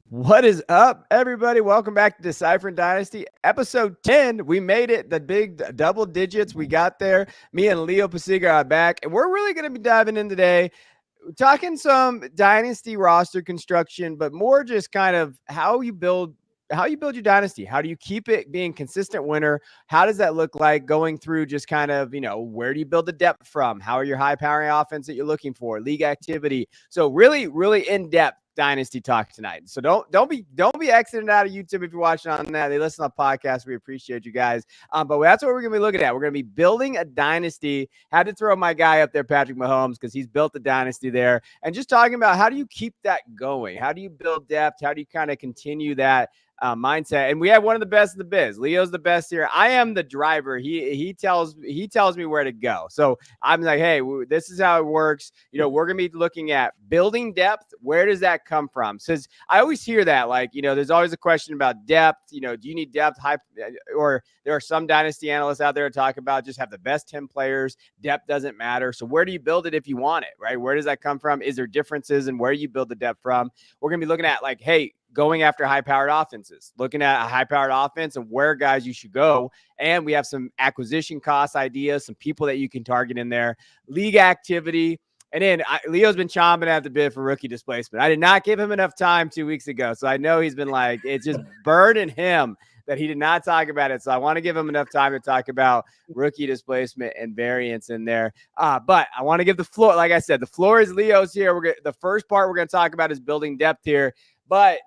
What is up, everybody? Welcome back to Deciphering Dynasty, episode 10. We made it, the big double digits. We got there. Me and Leo Pasiga are back, and we're really going to be diving in today, talking some Dynasty roster construction, but more just kind of how you build your dynasty. How do you keep it being consistent winner? How does that look like going through just kind of, where do you build the depth from? How are your high powering offense that you're looking for? League activity. So really, really in depth dynasty talk tonight. So don't be exiting out of YouTube if you're watching on that. They listen on podcasts. We appreciate you guys. But that's what we're gonna be looking at. We're gonna be building a dynasty. Had to throw my guy up there, Patrick Mahomes, because he's built the dynasty there. And just talking about how do you keep that going? How do you build depth? How do you kind of continue that mindset? And we have one of the best in the biz. Leo's the best here. I am the driver. He tells me where to go. So I'm like, hey, this is how it works. We're gonna be looking at building depth. Where does that come from? Because I always hear that, like, there's always a question about depth. Do you need depth? Or there are some dynasty analysts out there talk about just have the best 10 players. Depth doesn't matter. So where do you build it if you want it, right? Where does that come from? Is there differences in where you build the depth from? We're gonna be looking at, like, hey, going after high-powered offenses, looking at a high-powered offense and where guys you should go. And we have some acquisition cost ideas, some people that you can target in there, league activity. And then Leo's been chomping at the bit for rookie displacement. I did not give him enough time 2 weeks ago. So I know he's been like, it's just burning him that he did not talk about it. So I want to give him enough time to talk about rookie displacement and variance in there. But I want to give the floor, like I said, the floor is Leo's here. The first part we're going to talk about is building depth here. But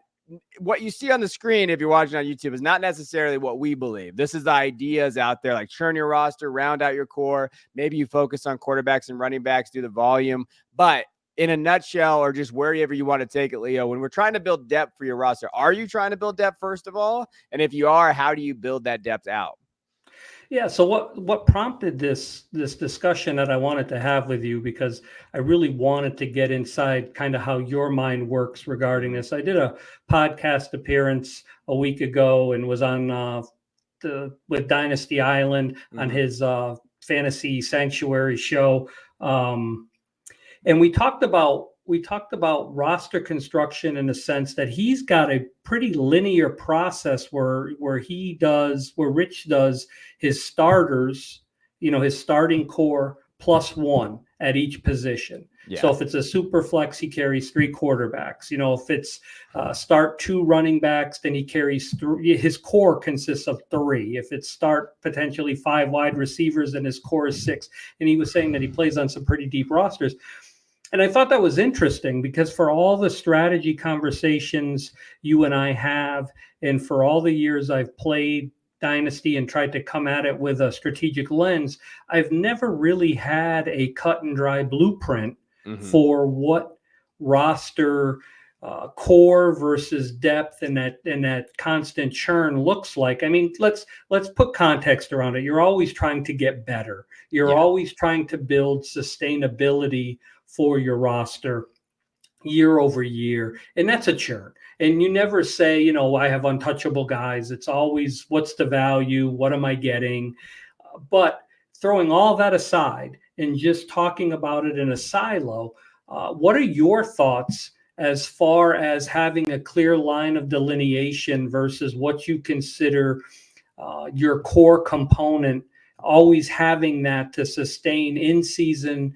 what you see on the screen, if you're watching on YouTube, is not necessarily what we believe. This is the ideas out there, like churn your roster, round out your core. Maybe you focus on quarterbacks and running backs, do the volume. But in a nutshell, or just wherever you want to take it, Leo, when we're trying to build depth for your roster, are you trying to build depth first of all? And if you are, how do you build that depth out? Yeah. So what prompted this discussion that I wanted to have with you, because I really wanted to get inside kind of how your mind works regarding this. I did a podcast appearance a week ago and was on with Dynasty Island on his Fantasy Sanctuary show, and we talked about roster construction in the sense that he's got a pretty linear process where Rich does his starters, his starting core plus one at each position. Yeah. So if it's a super flex, he carries three quarterbacks. If it's start two running backs, then he carries three. His core consists of three. If it's start potentially five wide receivers, then his core is six. And he was saying that he plays on some pretty deep rosters. And I thought that was interesting because for all the strategy conversations you and I have, and for all the years I've played Dynasty and tried to come at it with a strategic lens, I've never really had a cut and dry blueprint for what roster core versus depth and that constant churn looks like. I mean, let's put context around it. You're always trying to get better. You're always trying to build sustainability for your roster year over year. And that's a churn. And you never say, I have untouchable guys. It's always, what's the value? What am I getting? But throwing all that aside and just talking about it in a silo, what are your thoughts as far as having a clear line of delineation versus what you consider your core component, always having that to sustain in-season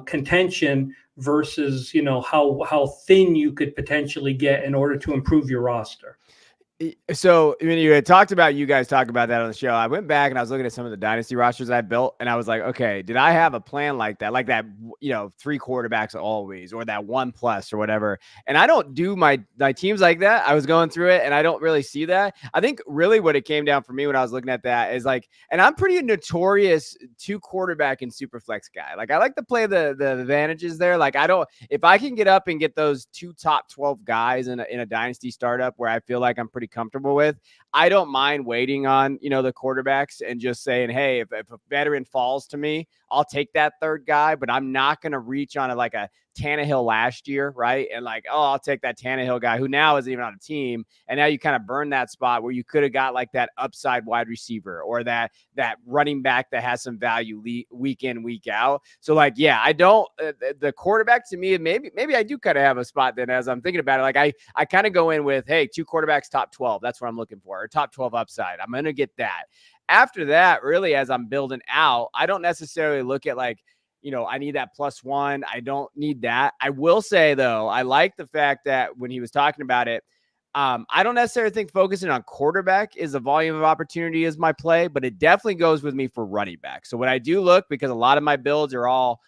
contention versus, how thin you could potentially get in order to improve your roster? So when you had you guys talk about that on the show, I went back and I was looking at some of the dynasty rosters I built, and I was like, okay, did I have a plan like that, three quarterbacks always, or that 1+ or whatever? And I don't do my teams like that. I was going through it and I don't really see that. I think really what it came down for me when I was looking at that is like, and I'm pretty notorious 2 quarterback and super flex guy. Like I like to play the advantages there. Like if I can get up and get those 2 top 12 guys in a dynasty startup where I feel like I'm pretty comfortable with, I don't mind waiting on, the quarterbacks and just saying, hey, if a veteran falls to me, I'll take that third guy, but I'm not going to reach on like a Tannehill last year, right? And like, oh, I'll take that Tannehill guy who now isn't even on a team. And now you kind of burn that spot where you could have got like that upside wide receiver or that running back that has some value week in, week out. So like, yeah, I don't, the quarterback to me, maybe I do kind of have a spot then as I'm thinking about it. Like I kind of go in with, hey, 2 quarterbacks, top 12. That's what I'm looking for, or top 12 upside. I'm going to get that. After that, really, as I'm building out, I don't necessarily look at like, I need that +1. I don't need that. I will say, though, I like the fact that when he was talking about it, I don't necessarily think focusing on quarterback is a volume of opportunity is my play, but it definitely goes with me for running back. So when I do look, because a lot of my builds are all,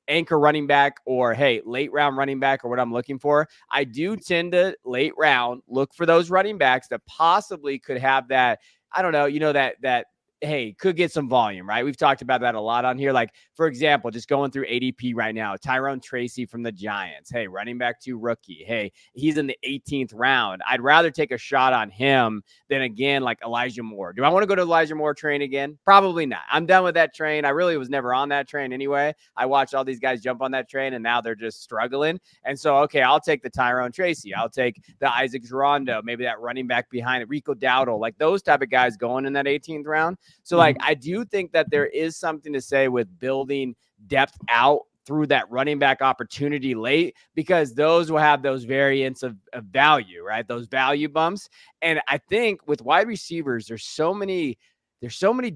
anchor running back or, hey, late round running back or what I'm looking for, I do tend to late round look for those running backs that possibly could have that, I don't know, that hey, could get some volume, right? We've talked about that a lot on here. Like, for example, just going through ADP right now, Tyrone Tracy from the Giants. Hey, running back 2 rookie. Hey, he's in the 18th round. I'd rather take a shot on him than, again, like Elijah Moore. Do I want to go to Elijah Moore train again? Probably not. I'm done with that train. I really was never on that train anyway. I watched all these guys jump on that train, and now they're just struggling. And so, okay, I'll take the Tyrone Tracy. I'll take the Isaac Gerondo, maybe that running back behind it, Rico Dowdle, like those type of guys going in that 18th round. So, like, I do think that there is something to say with building depth out through that running back opportunity late, because those will have those variants of value, right? Those value bumps. And I think with wide receivers, there's so many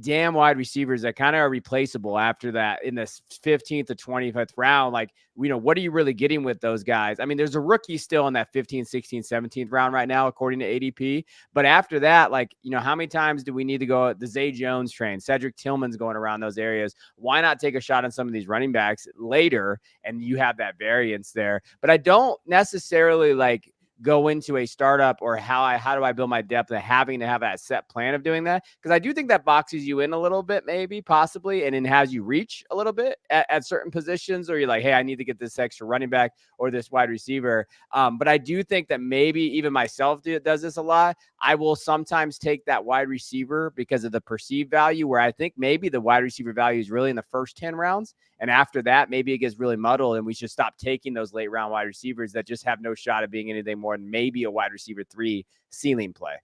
damn wide receivers that kind of are replaceable after that in the 15th to 25th round. Like, what are you really getting with those guys? I mean, there's a rookie still in that 15th, 16th, 17th round right now, according to ADP. But after that, like, how many times do we need to go at the Zay Jones train? Cedric Tillman's going around those areas. Why not take a shot on some of these running backs later? And you have that variance there. But I don't necessarily like go into a startup or how do I build my depth and having to have that set plan of doing that, because I do think that boxes you in a little bit, maybe possibly, and then has you reach a little bit at certain positions, or you're like, hey, I need to get this extra running back or this wide receiver. But I do think that maybe even myself does this a lot. I will sometimes take that wide receiver because of the perceived value, where I think maybe the wide receiver value is really in the first 10 rounds. And after that, maybe it gets really muddled and we should stop taking those late round wide receivers that just have no shot of being anything more than maybe a wide receiver 3 ceiling play.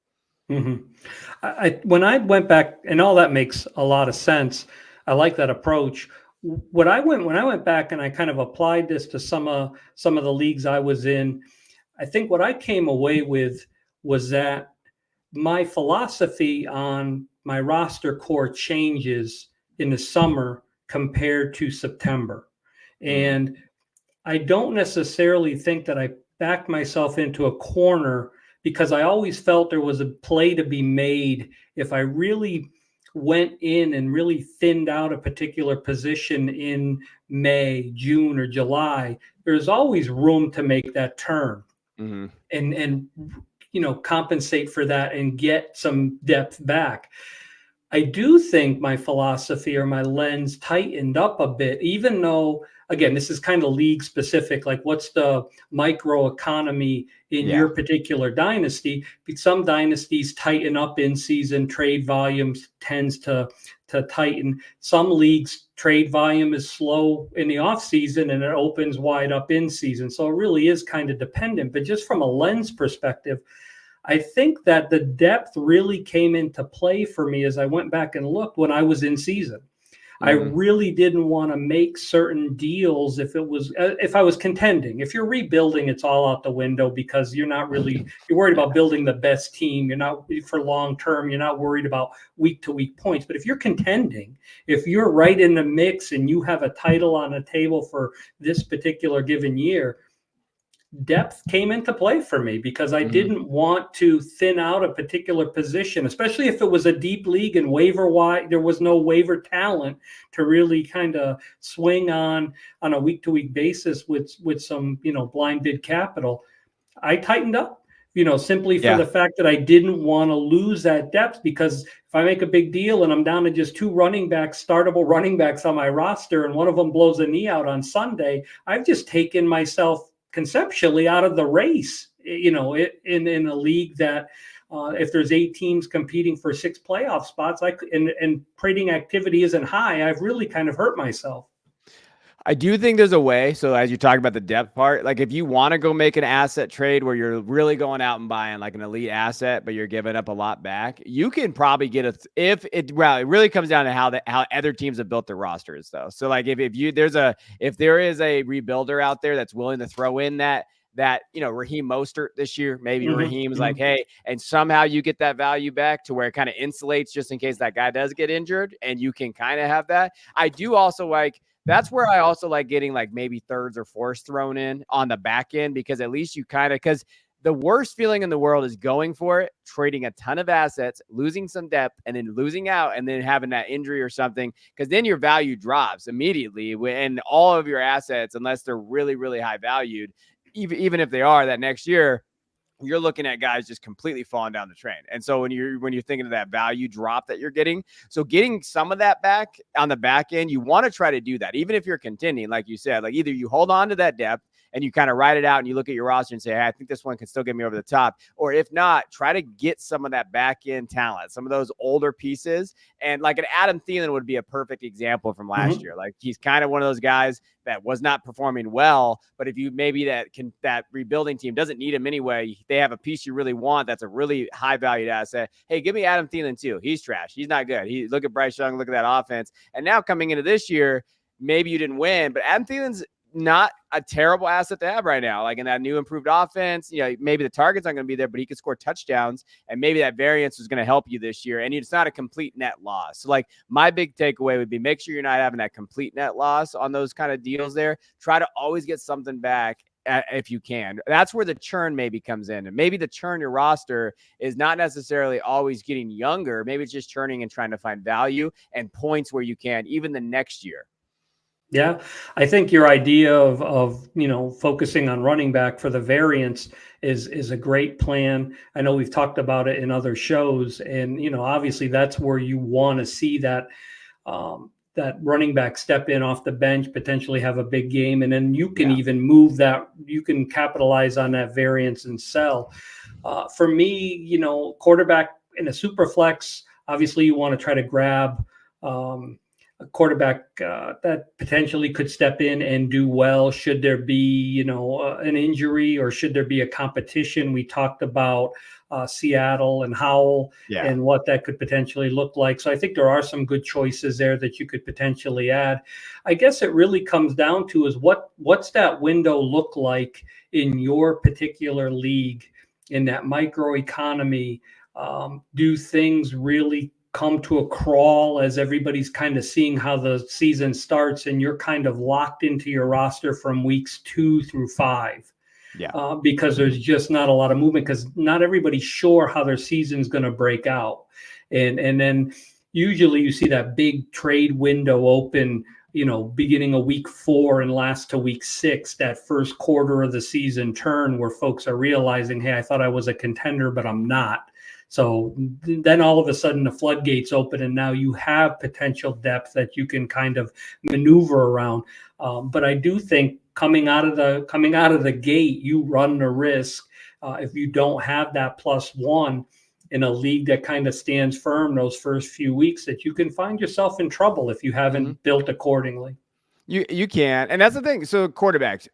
When I went back, and all that makes a lot of sense. I like that approach. When I went back and I kind of applied this to some of the leagues I was in, I think what I came away with was that my philosophy on my roster core changes in the summer compared to September. And I don't necessarily think that I backed myself into a corner, because I always felt there was a play to be made if I really went in and really thinned out a particular position in May, June, or July. There's always room to make that turn and compensate for that and get some depth back. I do think my philosophy or my lens tightened up a bit, even though, again, this is kind of league specific, like what's the micro economy in your particular dynasty. Some dynasties tighten up in season, trade volumes tends to tighten. Some leagues trade volume is slow in the off season and it opens wide up in season. So it really is kind of dependent, but just from a lens perspective, I think that the depth really came into play for me as I went back and looked when I was in season. I really didn't want to make certain deals if I was contending. If you're rebuilding, it's all out the window, because you're worried about building the best team. You're not for long term. You're not worried about week to week points. But if you're contending, if you're right in the mix and you have a title on the table for this particular given year, depth came into play for me, because I didn't want to thin out a particular position, especially if it was a deep league and waiver wide. There was no waiver talent to really kind of swing on a week to week basis with some, blind bid capital. I tightened up, simply for the fact that I didn't want to lose that depth, because if I make a big deal and I'm down to just 2 startable running backs on my roster, and one of them blows a knee out on Sunday, I've just taken myself conceptually out of the race, in a league that if there's 8 teams competing for 6 playoff spots, and trading activity isn't high, I've really kind of hurt myself. I do think there's a way. So as you talk about the depth part, like if you want to go make an asset trade where you're really going out and buying like an elite asset, but you're giving up a lot back, you can probably get it really comes down to how other teams have built their rosters though. So like if there is a rebuilder out there that's willing to throw in that Raheem Mostert this year, maybe Raheem's like, hey, and somehow you get that value back to where it kind of insulates just in case that guy does get injured, and you can kind of have that. I do also like. That's where I also like getting like maybe thirds or fourths thrown in on the back end, because at least you because the worst feeling in the world is going for it, trading a ton of assets, losing some depth, and then losing out and then having that injury or something, because then your value drops immediately and all of your assets, unless they're really, really high valued, even if they are that next year, you're looking at guys just completely falling down the train. And so when you're thinking of that value drop that you're getting, so getting some of that back on the back end, you want to try to do that. Even if you're contending, like you said, like either you hold on to that depth and you kind of write it out and you look at your roster and say, hey, I think this one can still get me over the top. Or if not, try to get some of that back end talent, some of those older pieces. And like an Adam Thielen would be a perfect example from last year. Like he's kind of one of those guys that was not performing well, but if you maybe that rebuilding team doesn't need him anyway, they have a piece you really want that's a really high valued asset. Hey, give me Adam Thielen too. He's trash. He's not good. Look at Bryce Young, look at that offense. And now coming into this year, maybe you didn't win, but Adam Thielen's not a terrible asset to have right now. Like in that new improved offense, maybe the targets aren't going to be there, but he could score touchdowns, and maybe that variance is going to help you this year. And it's not a complete net loss. So like my big takeaway would be make sure you're not having that complete net loss on those kind of deals there. Try to always get something back if you can. That's where the churn maybe comes in. And maybe the churn your roster is not necessarily always getting younger. Maybe it's just churning and trying to find value and points where you can, even the next year. Yeah, I think your idea of focusing on running back for the variance is a great plan. I know we've talked about it in other shows, and obviously that's where you want to see that that running back step in off the bench, potentially have a big game, and then you can even move that. You can capitalize on that variance and sell. For me, quarterback in a super flex, obviously you want to try to grab a quarterback that potentially could step in and do well. Should there be, an injury, or should there be a competition? We talked about Seattle and Howell and what that could potentially look like. So I think there are some good choices there that you could potentially add. I guess it really comes down to is what's that window look like in your particular league, in that micro economy? Do things really come to a crawl as everybody's kind of seeing how the season starts, and you're kind of locked into your roster from weeks 2 through 5? Because there's just not a lot of movement, because not everybody's sure how their season's going to break out. And then usually you see that big trade window open, beginning of week 4 and last to week 6, that first quarter of the season turn where folks are realizing, hey, I thought I was a contender, but I'm not. So then all of a sudden the floodgates open, and now you have potential depth that you can kind of maneuver around. But I do think coming out of the gate, you run the risk if you don't have that +1 in a league that kind of stands firm those first few weeks, that you can find yourself in trouble if you haven't built accordingly. You can, and that's the thing. So quarterbacks,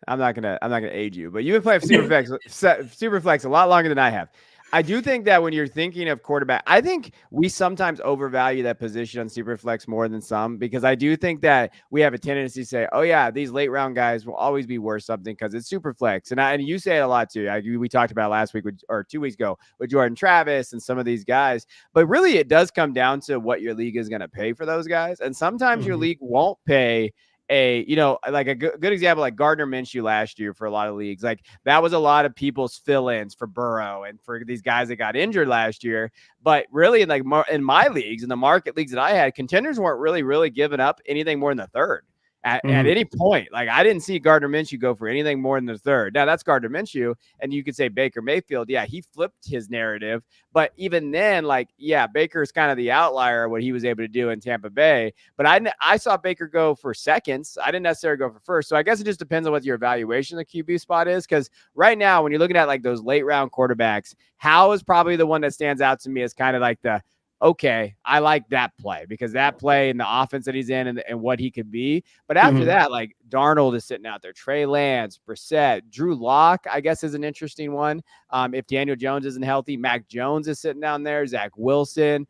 I'm not gonna age you, but you've been playing Superflex a lot longer than I have. I do think that when you're thinking of quarterback, I think we sometimes overvalue that position on Superflex more than some, because I do think that we have a tendency to say, oh yeah, these late round guys will always be worth something because it's Superflex. And you say it a lot too. We talked about last week or 2 weeks ago with Jordan Travis and some of these guys, but really it does come down to what your league is going to pay for those guys. And sometimes your league won't pay like a good example, like Gardner Minshew last year for a lot of leagues. Like that was a lot of people's fill-ins for Burrow and for these guys that got injured last year. But really, like in my leagues, in the market leagues that I had, contenders weren't really giving up anything more than the third at any point. Like I didn't see Gardner Minshew go for anything more than the third. Now that's Gardner Minshew, and you could say Baker Mayfield. Yeah, he flipped his narrative, but even then, like, yeah, Baker's kind of the outlier what he was able to do in Tampa Bay. But I saw Baker go for seconds. I didn't necessarily go for first. So I guess it just depends on what your evaluation of the QB spot is. Because right now, when you're looking at like those late round quarterbacks, Howe is probably the one that stands out to me as kind of like the okay, I like that play because that play and the offense that he's in and what he could be. But after that, like Darnold is sitting out there, Trey Lance, Brissett, Drew Lock, I guess is an interesting one. If Daniel Jones isn't healthy, Mac Jones is sitting down there, Zach Wilson,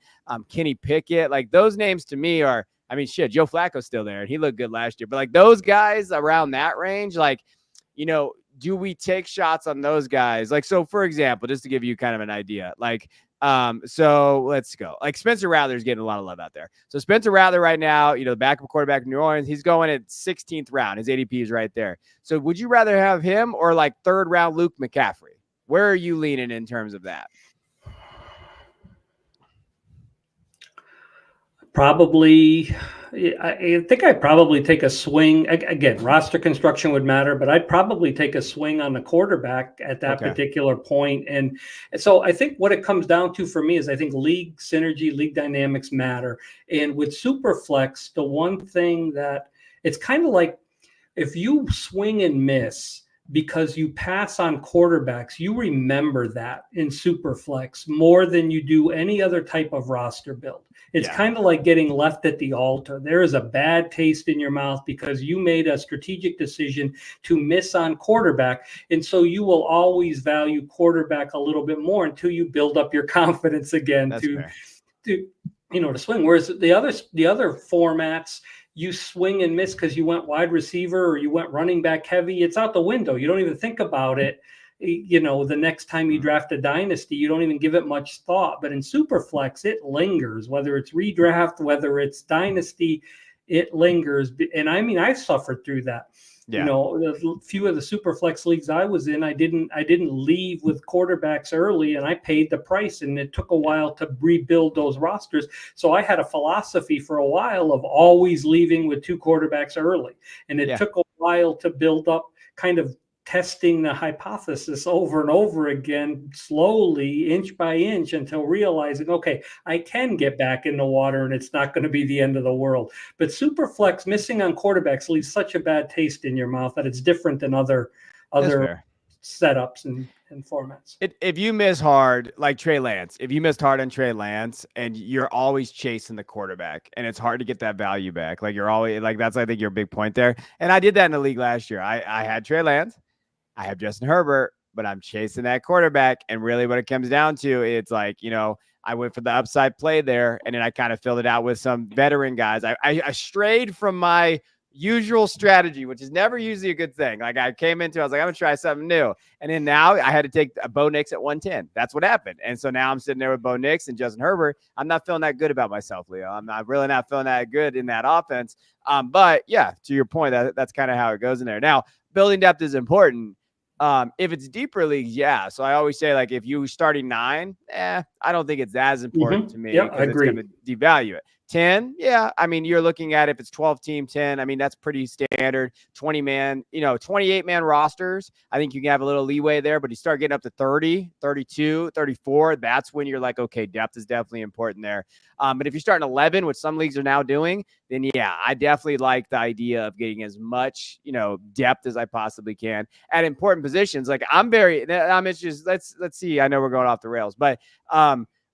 Kenny Pickett. Like those names to me are, I mean, shit, Joe Flacco's still there and he looked good last year. But like those guys around that range, like, you know, do we take shots on those guys? Like, so for example, just to give you kind of an idea, like, so let's go. Like Spencer Rattler's getting a lot of love out there. So Spencer Rattler right now, you know, the backup quarterback in New Orleans, he's going at 16th round. His ADP is right there. So would you rather have him or like 3rd round Luke McCaffrey? Where are you leaning in terms of that? Probably, I think I'd probably take a swing. Again, roster construction would matter, but I'd probably take a swing on the quarterback at that particular point. And so I think what it comes down to for me is I think league synergy, league dynamics matter. And with Superflex, the one thing that it's kind of like if you swing and miss because you pass on quarterbacks, you remember that in Superflex more than you do any other type of roster build. It's kind of like getting left at the altar. There is a bad taste in your mouth because you made a strategic decision to miss on quarterback. And so you will always value quarterback a little bit more until you build up your confidence again to swing. Whereas the other formats, you swing and miss because you went wide receiver or you went running back heavy. It's out the window. You don't even think about it. You know, the next time you draft a dynasty, you don't even give it much thought. But in Superflex, it lingers. Whether it's redraft, whether it's dynasty, it lingers. And I mean, I've suffered through that. You know, a few of the Superflex leagues I was in, I didn't leave with quarterbacks early, and I paid the price. And it took a while to rebuild those rosters. So I had a philosophy for a while of always leaving with 2 quarterbacks early, and it took a while to build up kind of testing the hypothesis over and over again, slowly, inch by inch, until realizing, okay, I can get back in the water and it's not going to be the end of the world. But Superflex missing on quarterbacks leaves such a bad taste in your mouth that it's different than other setups and formats. If you miss hard, like Trey Lance, if you missed hard on Trey Lance and you're always chasing the quarterback and it's hard to get that value back, like you're always like, that's, I think, your big point there. And I did that in the league last year. I had Trey Lance, I have Justin Herbert, but I'm chasing that quarterback. And really what it comes down to, it's like, you know, I went for the upside play there, and then I kind of filled it out with some veteran guys. I strayed from my usual strategy, which is never usually a good thing. Like I came into, I was like, I'm gonna try something new. And then now I had to take a Bo Nix at 110. That's what happened. And so now I'm sitting there with Bo Nix and Justin Herbert. I'm not feeling that good about myself, Leo. I'm really not feeling that good in that offense. But yeah, to your point, that's kind of how it goes in there. Now, building depth is important. If it's deeper leagues, so I always say, like, if you starting 9, I don't think it's as important to me because it's going to devalue it. 10, I mean, you're looking at, if it's 12 team 10, I mean, that's pretty standard. 20-man, 28-man rosters, I think you can have a little leeway there, but you start getting up to 30, 32, 34, that's when you're like, okay, depth is definitely important there. But if you're starting 11, which some leagues are now doing, then I definitely like the idea of getting as much, depth as I possibly can at important positions. Like I'm interested. Let's see. I know we're going off the rails, but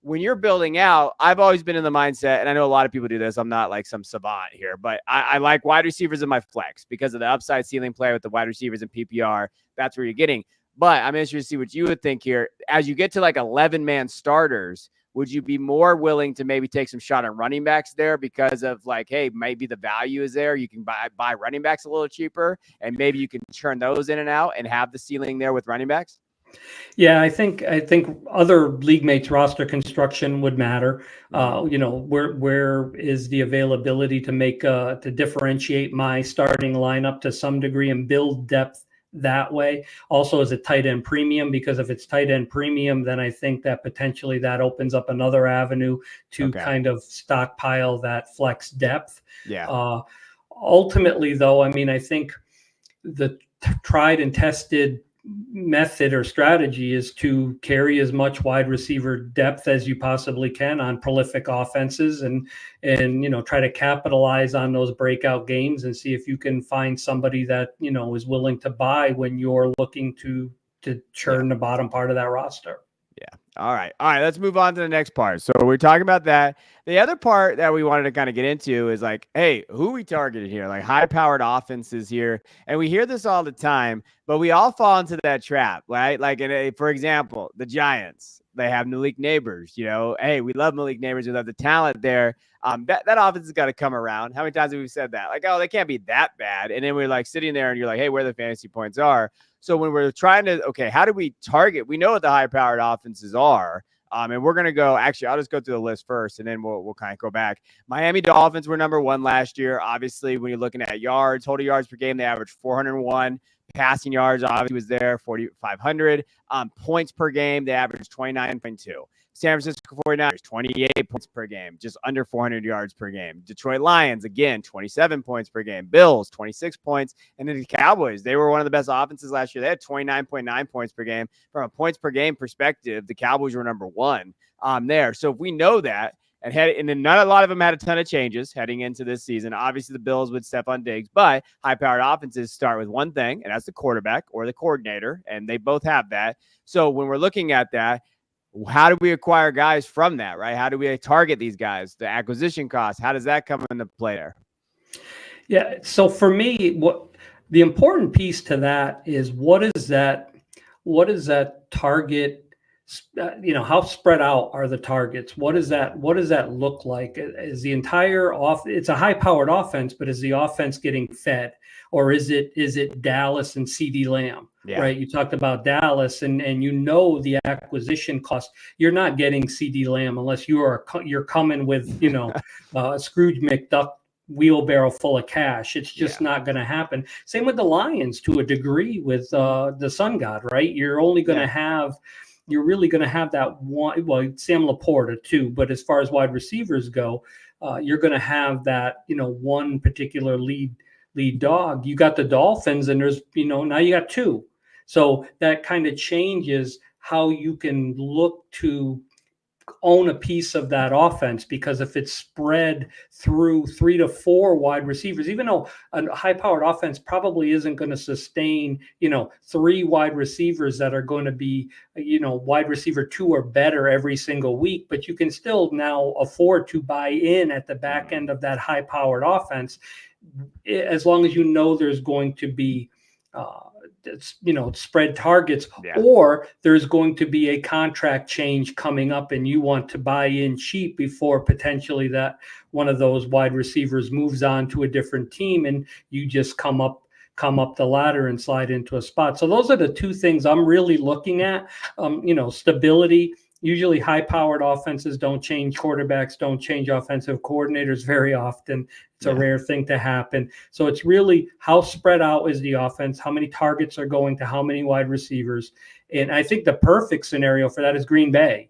when you're building out, I've always been in the mindset, and I know a lot of people do this. I'm not like some savant here, but I like wide receivers in my flex because of the upside ceiling play with the wide receivers in PPR. That's where you're getting. But I'm interested to see what you would think here. As you get to like 11-man starters, would you be more willing to maybe take some shot on running backs there because of like, hey, maybe the value is there. You can buy running backs a little cheaper, and maybe you can churn those in and out and have the ceiling there with running backs? Yeah, I think other league mates roster construction would matter. Where is the availability to make to differentiate my starting lineup to some degree and build depth that way. Also, as a tight end premium, because if it's tight end premium, then I think that potentially that opens up another avenue to kind of stockpile that flex depth. Ultimately, though, I mean, I think the tried and tested method or strategy is to carry as much wide receiver depth as you possibly can on prolific offenses and try to capitalize on those breakout games and see if you can find somebody that is willing to buy when you're looking to churn the bottom part of that roster. All right. Let's move on to the next part. So we're talking about that. The other part that we wanted to kind of get into is like, hey, who we targeted here? Like high powered offenses here. And we hear this all the time, but we all fall into that trap, right? Like, for example, the Giants, they have Malik Neighbors. Hey, we love Malik Neighbors. We love the talent there. That offense has got to come around. How many times have we said that? Like, oh, they can't be that bad. And then we're like sitting there and you're like, hey, where the fantasy points are. So when we're trying to, okay, how do we target? We know what the high-powered offenses are, and we're going to go, actually, I'll just go through the list first, and then we'll kind of go back. Miami Dolphins were number one last year. Obviously, when you're looking at yards, total yards per game, they averaged 401. Passing yards, obviously, was there, 4,500. Points per game, they averaged 29.2. San Francisco 49ers, 28 points per game, just under 400 yards per game. Detroit Lions, again, 27 points per game. Bills, 26 points. And then the Cowboys, they were one of the best offenses last year. They had 29.9 points per game. From a points per game perspective, the Cowboys were number one there. So if we know that, and then not a lot of them had a ton of changes heading into this season. Obviously, the Bills with Stephon Diggs, but high-powered offenses start with one thing, and that's the quarterback or the coordinator, and they both have that. So when we're looking at that, how do we acquire guys from that, right? How do we target these guys? The acquisition cost, how does that come into play there? Yeah. So for me, what the important piece to that is what is that target? How spread out are the targets? What does that look like? Is the entire it's a high powered offense, but is the offense getting fed, or is it Dallas and CD Lamb? Yeah. Right. You talked about Dallas and the acquisition cost. You're not getting CD Lamb unless you're coming with, Scrooge McDuck wheelbarrow full of cash. It's just not going to happen. Same with the Lions to a degree with the Sun God, right? You're only going to have, you're really going to have that one, well, Sam Laporta too, but as far as wide receivers go, you're going to have that, one particular lead dog. You got the Dolphins and there's, now you got two. So that kind of changes how you can look to own a piece of that offense, because if it's spread through 3 to 4 wide receivers, even though a high-powered offense probably isn't going to sustain, 3 wide receivers that are going to be, wide receiver 2 or better every single week, but you can still now afford to buy in at the back end of that high-powered offense, as long as there's going to be spread targets, or there's going to be a contract change coming up and you want to buy in cheap before potentially that one of those wide receivers moves on to a different team and you just come up the ladder and slide into a spot. So those are the two things I'm really looking at. Stability. Usually high-powered offenses don't change quarterbacks, don't change offensive coordinators very often. It's a rare thing to happen. So it's really how spread out is the offense, how many targets are going to how many wide receivers. And I think the perfect scenario for that is Green Bay.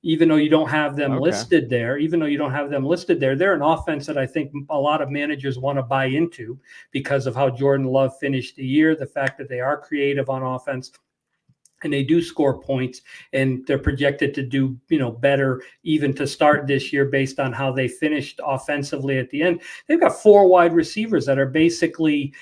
Even though you don't have them listed there, they're an offense that I think a lot of managers want to buy into because of how Jordan Love finished the year, the fact that they are creative on offense. And they do score points, and they're projected to do, better even to start this year based on how they finished offensively at the end. They've got 4 wide receivers that are basically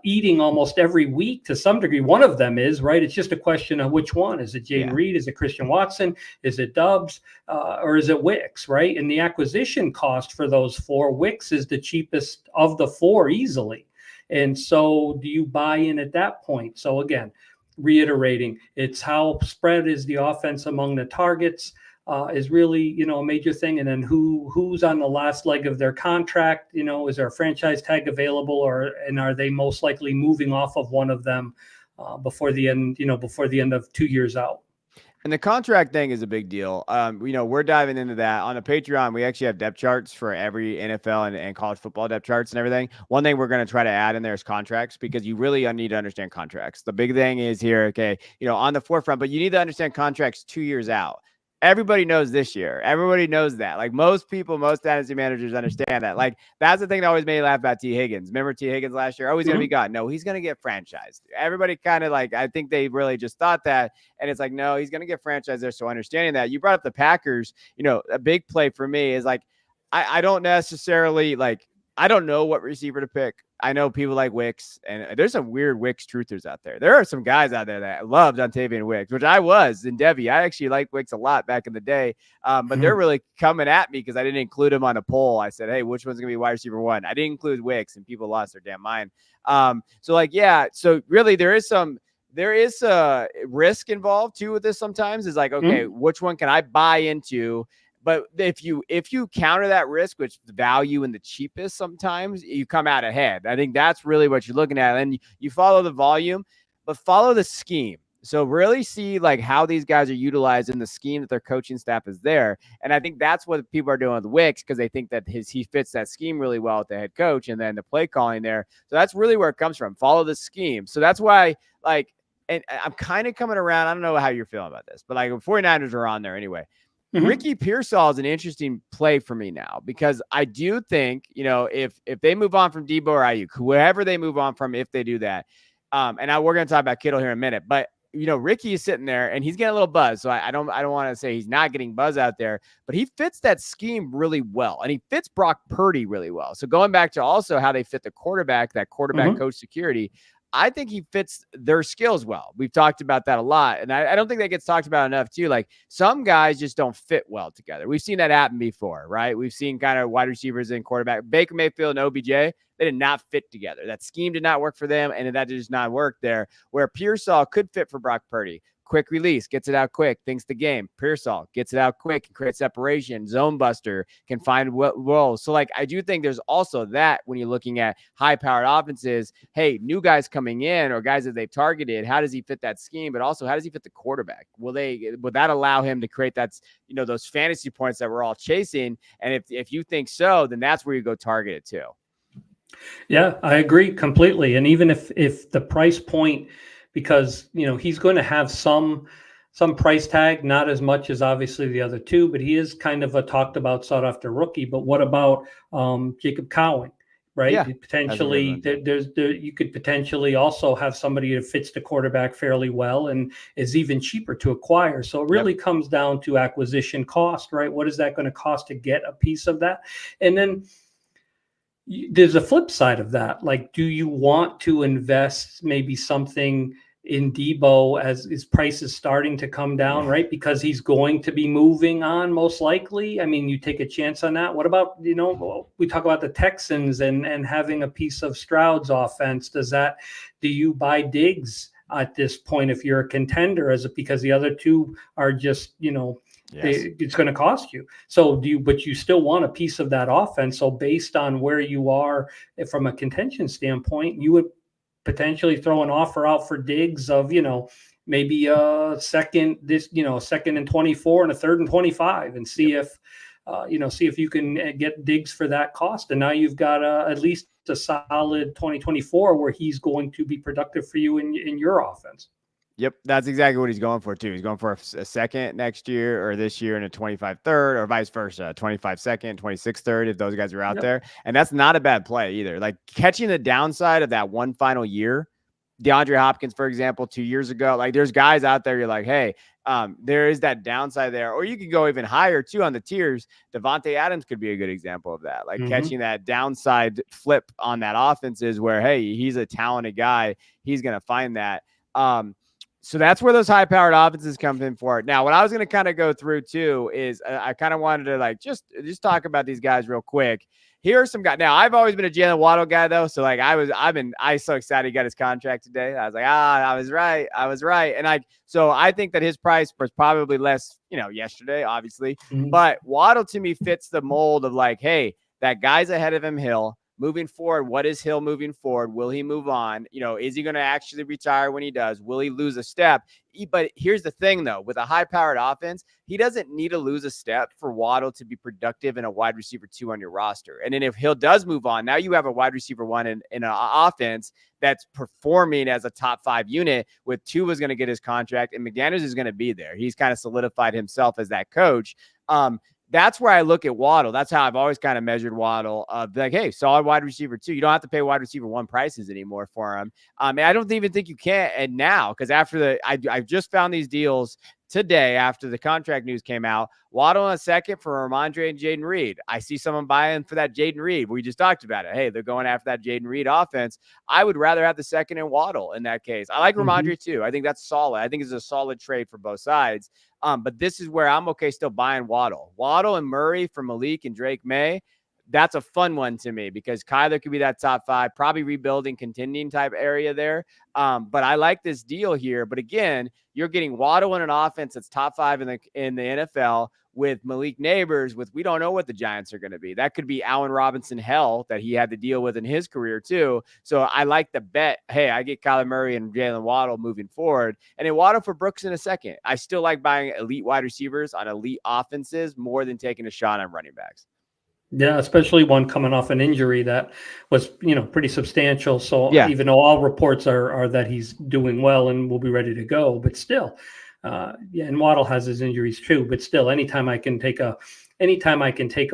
eating almost every week to some degree. One of them is, right? It's just a question of which one. Is it Jaden Reed? Is it Christian Watson? Is it Dubs? Or is it Wicks, right? And the acquisition cost for those 4, Wicks is the cheapest of the 4 easily. And so do you buy in at that point? So again, reiterating, it's how spread is the offense among the targets is really, a major thing. And then who's on the last leg of their contract, is there a franchise tag available, and are they most likely moving off of one of them before the end of 2 years out? And the contract thing is a big deal. We're diving into that on a Patreon. We actually have depth charts for every NFL and college football depth charts and everything. One thing we're going to try to add in there is contracts, because you really need to understand contracts. The big thing is here, on the forefront, but you need to understand contracts 2 years out. Everybody knows this year. Everybody knows that. Like most people, most dynasty managers understand that. Like that's the thing that always made me laugh about T. Higgins. Remember T. Higgins last year? Oh, he's going to be gone. No, he's going to get franchised. Everybody kind of I think they really just thought that. And it's like, no, he's going to get franchised there. So understanding that, you brought up the Packers, a big play for me is I don't necessarily I don't know what receiver to pick. I know people like Wicks, and there's some weird Wicks truthers out there. There are some guys out there that love Dontavian Wicks, which I was in Debbie. I actually liked Wicks a lot back in the day, but they're really coming at me because I didn't include him on a poll. I said, hey, which one's going to be wide receiver 1? I didn't include Wicks, and people lost their damn mind. So really there is a risk involved too with this sometimes. Is like, okay, which one can I buy into? But if you counter that risk, which the value in the cheapest, sometimes you come out ahead. I think that's really what you're looking at. And you follow the volume, but follow the scheme. So really see like how these guys are utilized in the scheme that their coaching staff is there. And I think that's what people are doing with Wicks, because they think that he fits that scheme really well with the head coach and then the play calling there. So that's really where it comes from. Follow the scheme. So that's why, like, and I'm kind of coming around. I don't know how you're feeling about this, but like 49ers are on there anyway. Ricky Pearsall is an interesting play for me now, because I do think, if they move on from Debo or Ayuk, whoever they move on from, if they do that, and we're going to talk about Kittle here in a minute, but Ricky is sitting there and he's getting a little buzz. So I don't want to say he's not getting buzz out there, but he fits that scheme really well, and he fits Brock Purdy really well. So going back to also how they fit the quarterback, that quarterback coach security, I think he fits their skills well. We've talked about that a lot. And I don't think that gets talked about enough too. Like, some guys just don't fit well together. We've seen that happen before, right? We've seen kind of wide receivers and quarterback. Baker Mayfield and OBJ, they did not fit together. That scheme did not work for them, and that did not work there. Where Pearsall could fit for Brock Purdy. Quick release, gets it out quick, thinks the game. Pearsall gets it out quick and creates separation. Zone buster, can find roles. So, like, I do think there's also that when you're looking at high-powered offenses. Hey, new guys coming in or guys that they've targeted, how does he fit that scheme? But also, how does he fit the quarterback? Will that allow him to create that, those fantasy points that we're all chasing? And if you think so, then that's where you go target it too. Yeah, I agree completely. And even if the price point, because he's going to have some price tag, not as much as obviously the other two, but he is kind of a talked about, sought after rookie. But what about Jacob Cowing, right? Yeah, potentially, you could potentially also have somebody that fits the quarterback fairly well and is even cheaper to acquire. So it really comes down to acquisition cost, right? What is that going to cost to get a piece of that? And then there's a flip side of that. Like, do you want to invest maybe something in Debo as his price is starting to come down, right? Because he's going to be moving on most likely. I mean, you take a chance on that. What about, we talk about the Texans and having a piece of Stroud's offense. Do you buy Diggs at this point if you're a contender, because the other two are just, it's going to cost you. So but you still want a piece of that offense. So based on where you are from a contention standpoint, you would potentially throw an offer out for Diggs of, maybe a second and 24 and a third and 25, and see if you can get Diggs for that cost. And now you've got at least a solid 2024 where he's going to be productive for you in your offense. Yep, that's exactly what he's going for too. He's going for a second next year or this year and a 25 third, or vice versa, 25 second, 26 third, if those guys are out there. And that's not a bad play either. Like, catching the downside of that one final year, DeAndre Hopkins, for example, 2 years ago, like, there's guys out there you're like, hey, there is that downside there. Or you could go even higher too on the tiers. Devontae Adams could be a good example of that. Like, catching that downside flip on that offense is where, hey, he's a talented guy. He's going to find that. So that's where those high-powered offenses come in for it. Now, what I was going to kind of go through too is I kind of wanted to like just talk about these guys real quick. Here are some guys. Now, I've always been a Jalen Waddle guy though, so like I was so excited he got his contract today. I was like, I was right, and so I think that his price was probably less, yesterday, obviously, but Waddle to me fits the mold of like, hey, that guy's ahead of him, Hill. Moving forward, what is Hill moving forward? Will he move on? Is he going to actually retire when he does? Will he lose a step? But here's the thing, though. With a high-powered offense, he doesn't need to lose a step for Waddle to be productive in a wide receiver 2 on your roster. And then if Hill does move on, now you have a wide receiver 1 in an offense that's performing as a top 5 unit, with Tua is going to get his contract, and McDaniels is going to be there. He's kind of solidified himself as that coach. That's where I look at Waddle. That's how I've always kind of measured Waddle. Like, hey, solid wide receiver 2. You don't have to pay wide receiver 1 prices anymore for him. And I don't even think you can. And now, because after I've just found these deals today after the contract news came out. Waddle on a second for Ramondre and Jaden Reed. I see someone buying for that Jaden Reed. We just talked about it. Hey, they're going after that Jaden Reed offense. I would rather have the second and Waddle in that case. I like Ramondre too. I think that's solid. I think it's a solid trade for both sides. But this is where I'm okay still buying Waddle. Waddle and Murray for Malik and Drake May. That's a fun one to me because Kyler could be that top 5, probably rebuilding, contending type area there. But I like this deal here. But again, you're getting Waddle in an offense that's top 5 in the NFL with Malik Neighbors. We don't know what the Giants are going to be. That could be Allen Robinson hell that he had to deal with in his career too. So I like the bet. Hey, I get Kyler Murray and Jalen Waddle moving forward, and then Waddle for Brooks in a second. I still like buying elite wide receivers on elite offenses more than taking a shot on running backs. Yeah, especially one coming off an injury that was, pretty substantial. So even though all reports are that he's doing well and will be ready to go, but still, and Waddle has his injuries too. But still, anytime I can take a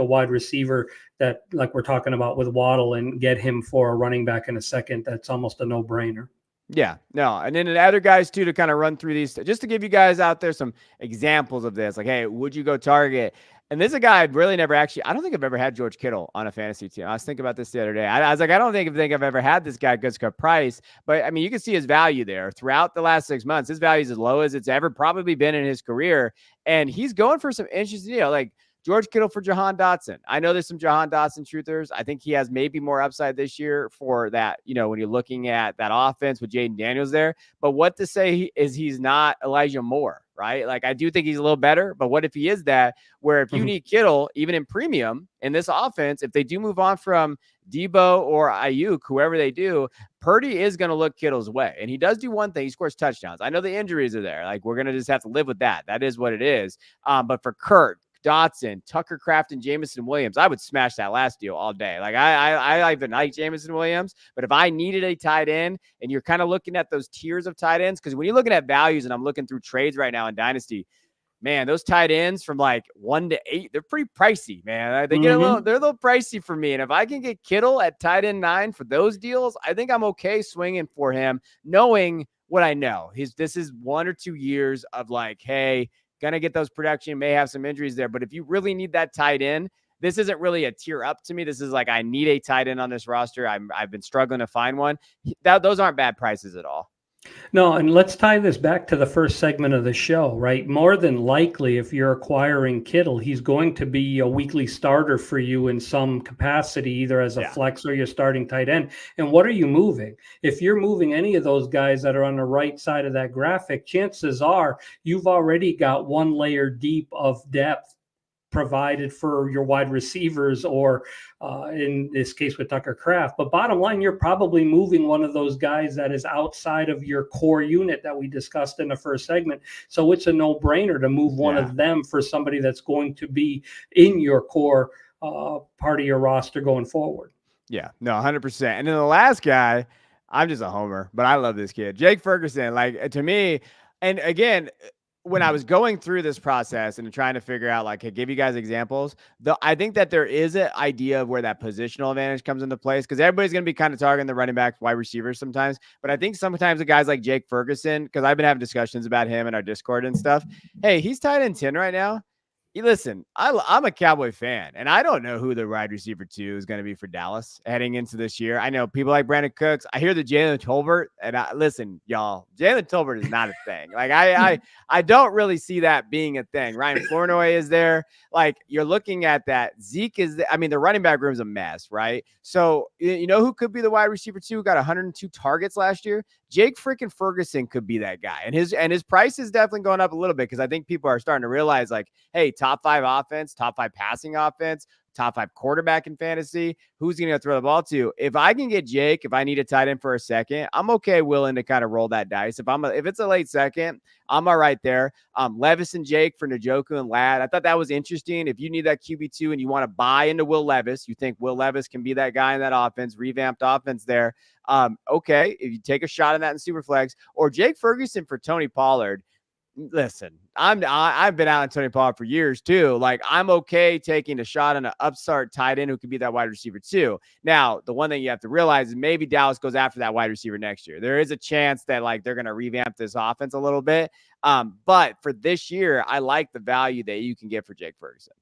wide receiver that, like we're talking about with Waddle, and get him for a running back in a second, that's almost a no-brainer. Yeah, no. And then the other guys too, to kind of run through these, just to give you guys out there some examples of this. Like, hey, would you go target? And this is a guy I'd really never I don't think I've ever had George Kittle on a fantasy team. I was thinking about this the other day. I was like, I don't think I've ever had this guy because of price. But I mean, you can see his value there throughout the last 6 months. His value is as low as it's ever probably been in his career. And he's going for some interesting, like George Kittle for Jahan Dotson. I know there's some Jahan Dotson truthers. I think he has maybe more upside this year for that, when you're looking at that offense with Jaden Daniels there. But what to say is he's not Elijah Moore, right? Like, I do think he's a little better, but what if he is that, where if you need Kittle, even in premium in this offense, if they do move on from Debo or Ayuk, whoever they do, Purdy is going to look Kittle's way. And he does do one thing. He scores touchdowns. I know the injuries are there. Like, we're going to just have to live with that. That is what it is. But for Kirk, Dotson, Tucker Kraft, and Jameson Williams, I would smash that last deal all day. Like, I even like Jameson Williams, but if I needed a tight end, and you're kind of looking at those tiers of tight ends, because when you're looking at values, and I'm looking through trades right now in Dynasty, man, those tight ends from like 1 to 8, they're pretty pricey, man. They're a little pricey for me. And if I can get Kittle at tight end 9 for those deals, I think I'm okay swinging for him, knowing what I know. This is 1 or 2 years of like, hey, going to get those production, may have some injuries there. But if you really need that tight end, this isn't really a tier up to me. This is like, I need a tight end on this roster. I've been struggling to find one. Those aren't bad prices at all. No, and let's tie this back to the first segment of the show, right? More than likely, if you're acquiring Kittle, he's going to be a weekly starter for you in some capacity, either as a flex or your starting tight end. And what are you moving? If you're moving any of those guys that are on the right side of that graphic, chances are you've already got one layer deep of depth provided for your wide receivers, or in this case with Tucker Kraft. But bottom line, you're probably moving one of those guys that is outside of your core unit that we discussed in the first segment. So it's a no-brainer to move one of them for somebody that's going to be in your core part of your roster going forward. Yeah, no, 100%. And then the last guy, I'm just a homer, but I love this kid, Jake Ferguson. Like, to me, and again, when I was going through this process and trying to figure out, like, hey, give you guys examples, I think that there is an idea of where that positional advantage comes into place, because everybody's going to be kind of targeting the running backs, wide receivers sometimes. But I think sometimes the guys like Jake Ferguson, because I've been having discussions about him in our Discord and stuff. Hey, he's tight end 10 right now. Listen, I'm a Cowboy fan, and I don't know who the wide receiver 2 is going to be for Dallas heading into this year. I know people like Brandon Cooks. I hear the Jalen Tolbert, and listen, y'all, Jalen Tolbert is not a thing. Like, I don't really see that being a thing. Ryan Flournoy is there. Like, you're looking at that. Zeke is the running back room is a mess, right? So, you know who could be the wide receiver 2 who got 102 targets last year? Jake freaking Ferguson could be that guy. And his price is definitely going up a little bit, because I think people are starting to realize, like, hey, top 5 offense, top 5 passing offense, top 5 quarterback in fantasy, who's going to throw the ball to? If I can get Jake, if I need a tight end for a second, I'm okay willing to kind of roll that dice. If it's a late second, I'm all right there. Levis and Jake for Njoku and Ladd. I thought that was interesting. If you need that QB2 and you want to buy into Will Levis, you think Will Levis can be that guy in that offense, revamped offense there. Okay, if you take a shot on that in Superflex, or Jake Ferguson for Tony Pollard. listen, I've been out on Tony Pollard for years too. Like, I'm okay taking a shot on an upstart tight end who could be that wide receiver too. Now, the one thing you have to realize is maybe Dallas goes after that wide receiver next year. There is a chance that like they're going to revamp this offense a little bit. But for this year, I like the value that you can get for Jake Ferguson.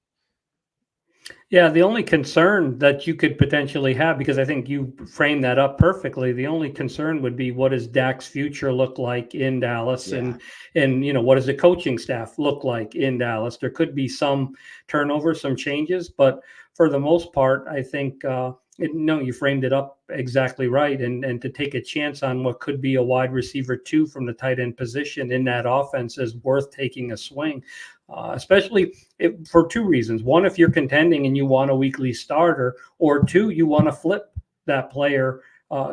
Yeah, the only concern that you could potentially have, because I think you framed that up perfectly, the only concern would be, what does Dak's future look like in Dallas? Yeah. And what does the coaching staff look like in Dallas? There could be some turnover, some changes, but for the most part, I think you framed it up exactly right. And to take a chance on what could be a wide receiver 2 from the tight end position in that offense is worth taking a swing. Especially for 2 reasons. One, if you're contending and you want a weekly starter, or 2, you want to flip that player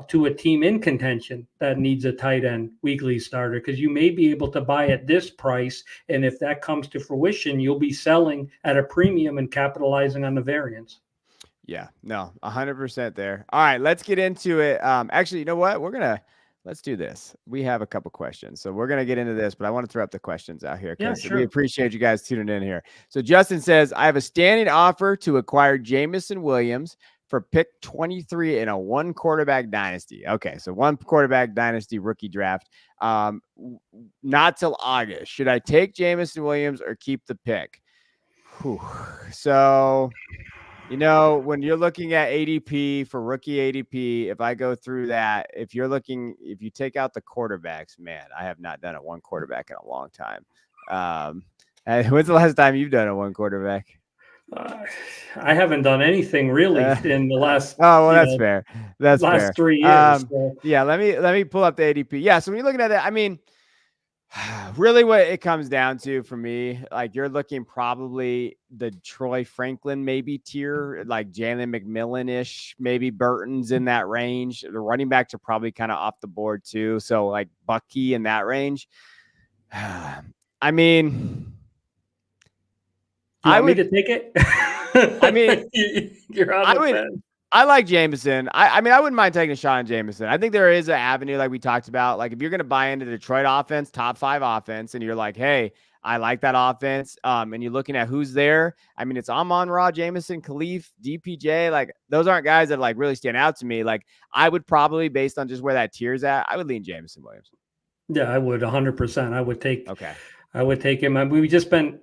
to a team in contention that needs a tight end weekly starter, because you may be able to buy at this price. And if that comes to fruition, you'll be selling at a premium and capitalizing on the variance. Yeah, no, 100% there. All right, let's get into it. Actually, you know what? Let's do this. We have a couple questions, so we're going to get into this, but I want to throw up the questions out here because we appreciate you guys tuning in here. So Justin says, I have a standing offer to acquire Jameson Williams for pick 23 in a 1 quarterback dynasty. Okay, so 1 quarterback dynasty rookie draft. Not till August. Should I take Jameson Williams or keep the pick? Whew. So, when you're looking at ADP for rookie ADP, if I go through that, if you take out the quarterbacks, man, I have not done a 1 quarterback in a long time. When's the last time you've done a 1 quarterback? I haven't done anything really in the last. Oh, well, that's fair. That's last fair. 3 years. Yeah, let me pull up the ADP. Yeah, so when you're looking at that, I mean, really what it comes down to for me, like, you're looking probably the Troy Franklin maybe tier, like Jalen McMillan-ish, maybe Burton's in that range. The running backs are probably kind of off the board too. So like Bucky in that range. I mean, you want me to take it? I mean, you're on the fence. I like Jameson. I mean, I wouldn't mind taking a shot on Jameson. I think there is an avenue, like we talked about. Like, if you're going to buy into the Detroit offense, top 5 offense, and you're like, hey, I like that offense, and you're looking at who's there. I mean, it's Amon-Ra, Jameson, Khalif, DPJ. Like, those aren't guys that like really stand out to me. Like, I would probably, based on just where that tier's at, I would lean Jameson Williams. Yeah, I would 100%. I would take. Okay. I would take him. We just spent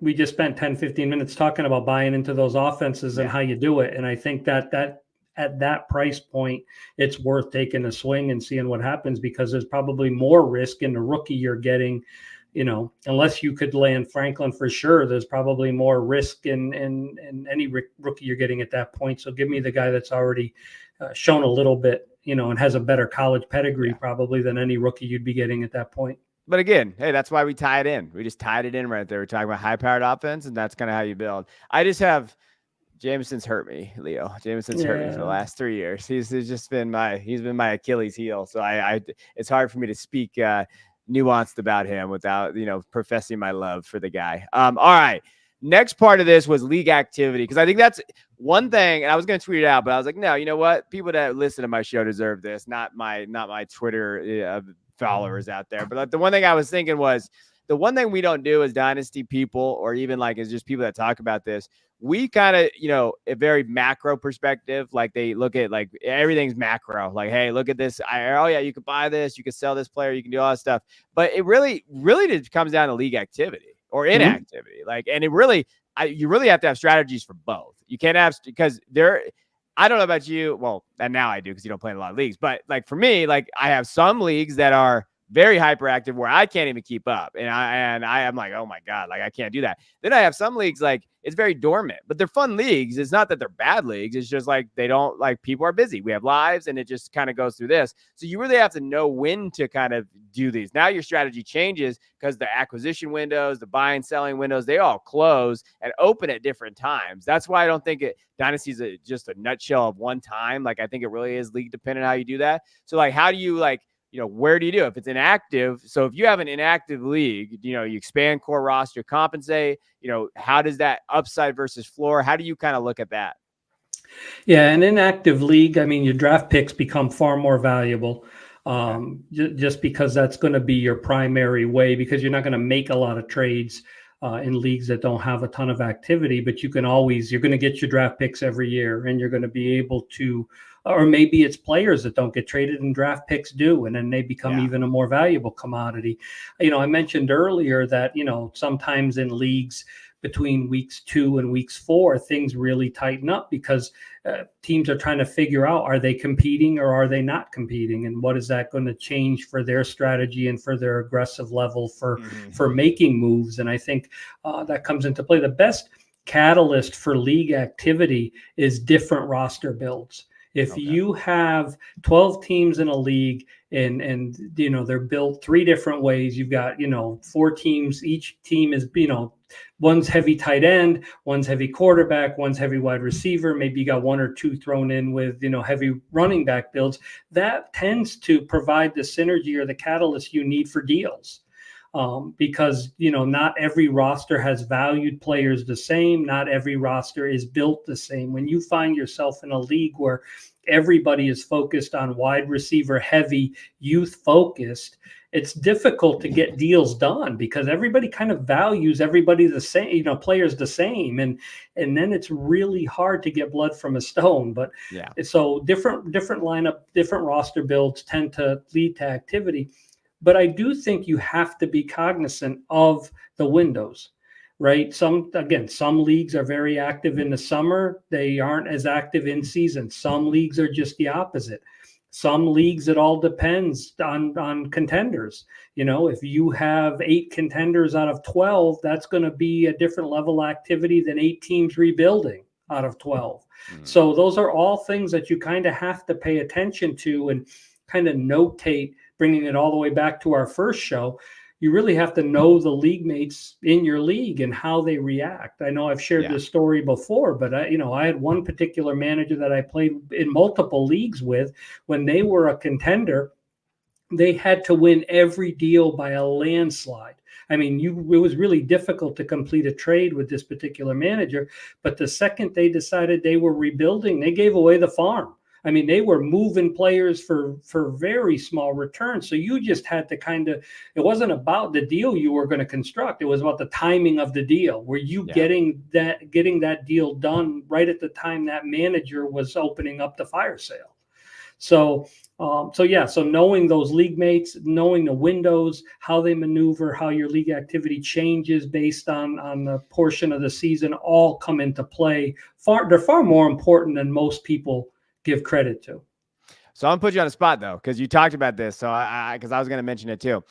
10, 15 minutes talking about buying into those offenses and how you do it. And I think that at that price point, it's worth taking a swing and seeing what happens, because there's probably more risk in the rookie you're getting. Unless you could land Franklin for sure, there's probably more risk in any rookie you're getting at that point. So give me the guy that's already shown a little bit, and has a better college pedigree probably than any rookie you'd be getting at that point. But again, hey, that's why we tie it in. We just tied it in right there. We're talking about high-powered offense, and that's kind of how you build. I just have Jameson's hurt me, Leo. Jameson's hurt me for the last 3 years. He's been my Achilles heel. So it's hard for me to speak nuanced about him without professing my love for the guy. All right. Next part of this was league activity, because I think that's one thing, and I was going to tweet it out, but I was like, no, you know what? People that listen to my show deserve this, not my Twitter followers out there. But the one thing I was thinking was, the one thing we don't do as Dynasty people, or even like as just people that talk about this, we kind of, a very macro perspective. Like, they look at like everything's macro. Like, hey, look at this. You could buy this, you could sell this player, you can do all that stuff. But it really just comes down to league activity or inactivity. Like, and you really have to have strategies for both. You can't have, because I don't know about you. Well, and now I do, because you don't play in a lot of leagues. But like for me, like, I have some leagues that are very hyperactive where I can't even keep up. And I am like, oh my God, like, I can't do that. Then I have some leagues, like, it's very dormant, but they're fun leagues. It's not that they're bad leagues. It's just like, they don't, like, people are busy. We have lives, and it just kind of goes through this. So you really have to know when to kind of do these. Now your strategy changes because the acquisition windows, the buying, selling windows, they all close and open at different times. That's why I don't think Dynasty is just a nutshell of one time. Like, I think it really is league dependent how you do that. So like, how do you where do you do it? If it's inactive? So if you have an inactive league, you expand core roster, compensate, how does that upside versus floor? How do you kind of look at that? Yeah, an inactive league, I mean, your draft picks become far more valuable. just because that's going to be your primary way, because you're not going to make a lot of trades in leagues that don't have a ton of activity, but you're going to get your draft picks every year, and you're going to be able to, or maybe it's players that don't get traded and draft picks do, and then they become even a more valuable commodity. I mentioned earlier that, sometimes in leagues between weeks 2 and weeks 4, things really tighten up because teams are trying to figure out, are they competing or are they not competing? And what is that going to change for their strategy and for their aggressive level for making moves? And I think that comes into play. The best catalyst for league activity is different roster builds. If you have 12 teams in a league and they're built 3 different ways, you've got 4 teams, each team is one's heavy tight end, one's heavy quarterback, one's heavy wide receiver, maybe you got 1 or 2 thrown in with heavy running back builds. That tends to provide the synergy or the catalyst you need for deals. Because not every roster has valued players the same. Not every roster is built the same. When you find yourself in a league where everybody is focused on wide receiver heavy, youth focused, it's difficult to get deals done because everybody kind of values everybody the same, players the same. And then it's really hard to get blood from a stone. But so different lineup, different roster builds tend to lead to activity. But I do think you have to be cognizant of the windows, right? Some leagues are very active in the summer. They aren't as active in season. Some leagues are just the opposite. Some leagues, it all depends on contenders. If you have 8 contenders out of 12, that's going to be a different level of activity than 8 teams rebuilding out of 12. So those are all things that you kind of have to pay attention to and kind of notate. Bringing it all the way back to our first show, you really have to know the league mates in your league and how they react. I know I've shared this story before, but I had one particular manager that I played in multiple leagues with. When they were a contender, they had to win every deal by a landslide. I mean, it was really difficult to complete a trade with this particular manager, but the second they decided they were rebuilding, they gave away the farm. I mean, they were moving players for very small returns. So you just had to it wasn't about the deal you were going to construct. It was about the timing of the deal. Were you getting that deal done right at the time that manager was opening up the fire sale? So knowing those league mates, knowing the windows, how they maneuver, how your league activity changes based on the portion of the season, all come into play. They're far more important than most people give credit to. So I'm gonna put you on the spot though, because you talked about this. So because I was going to mention it too.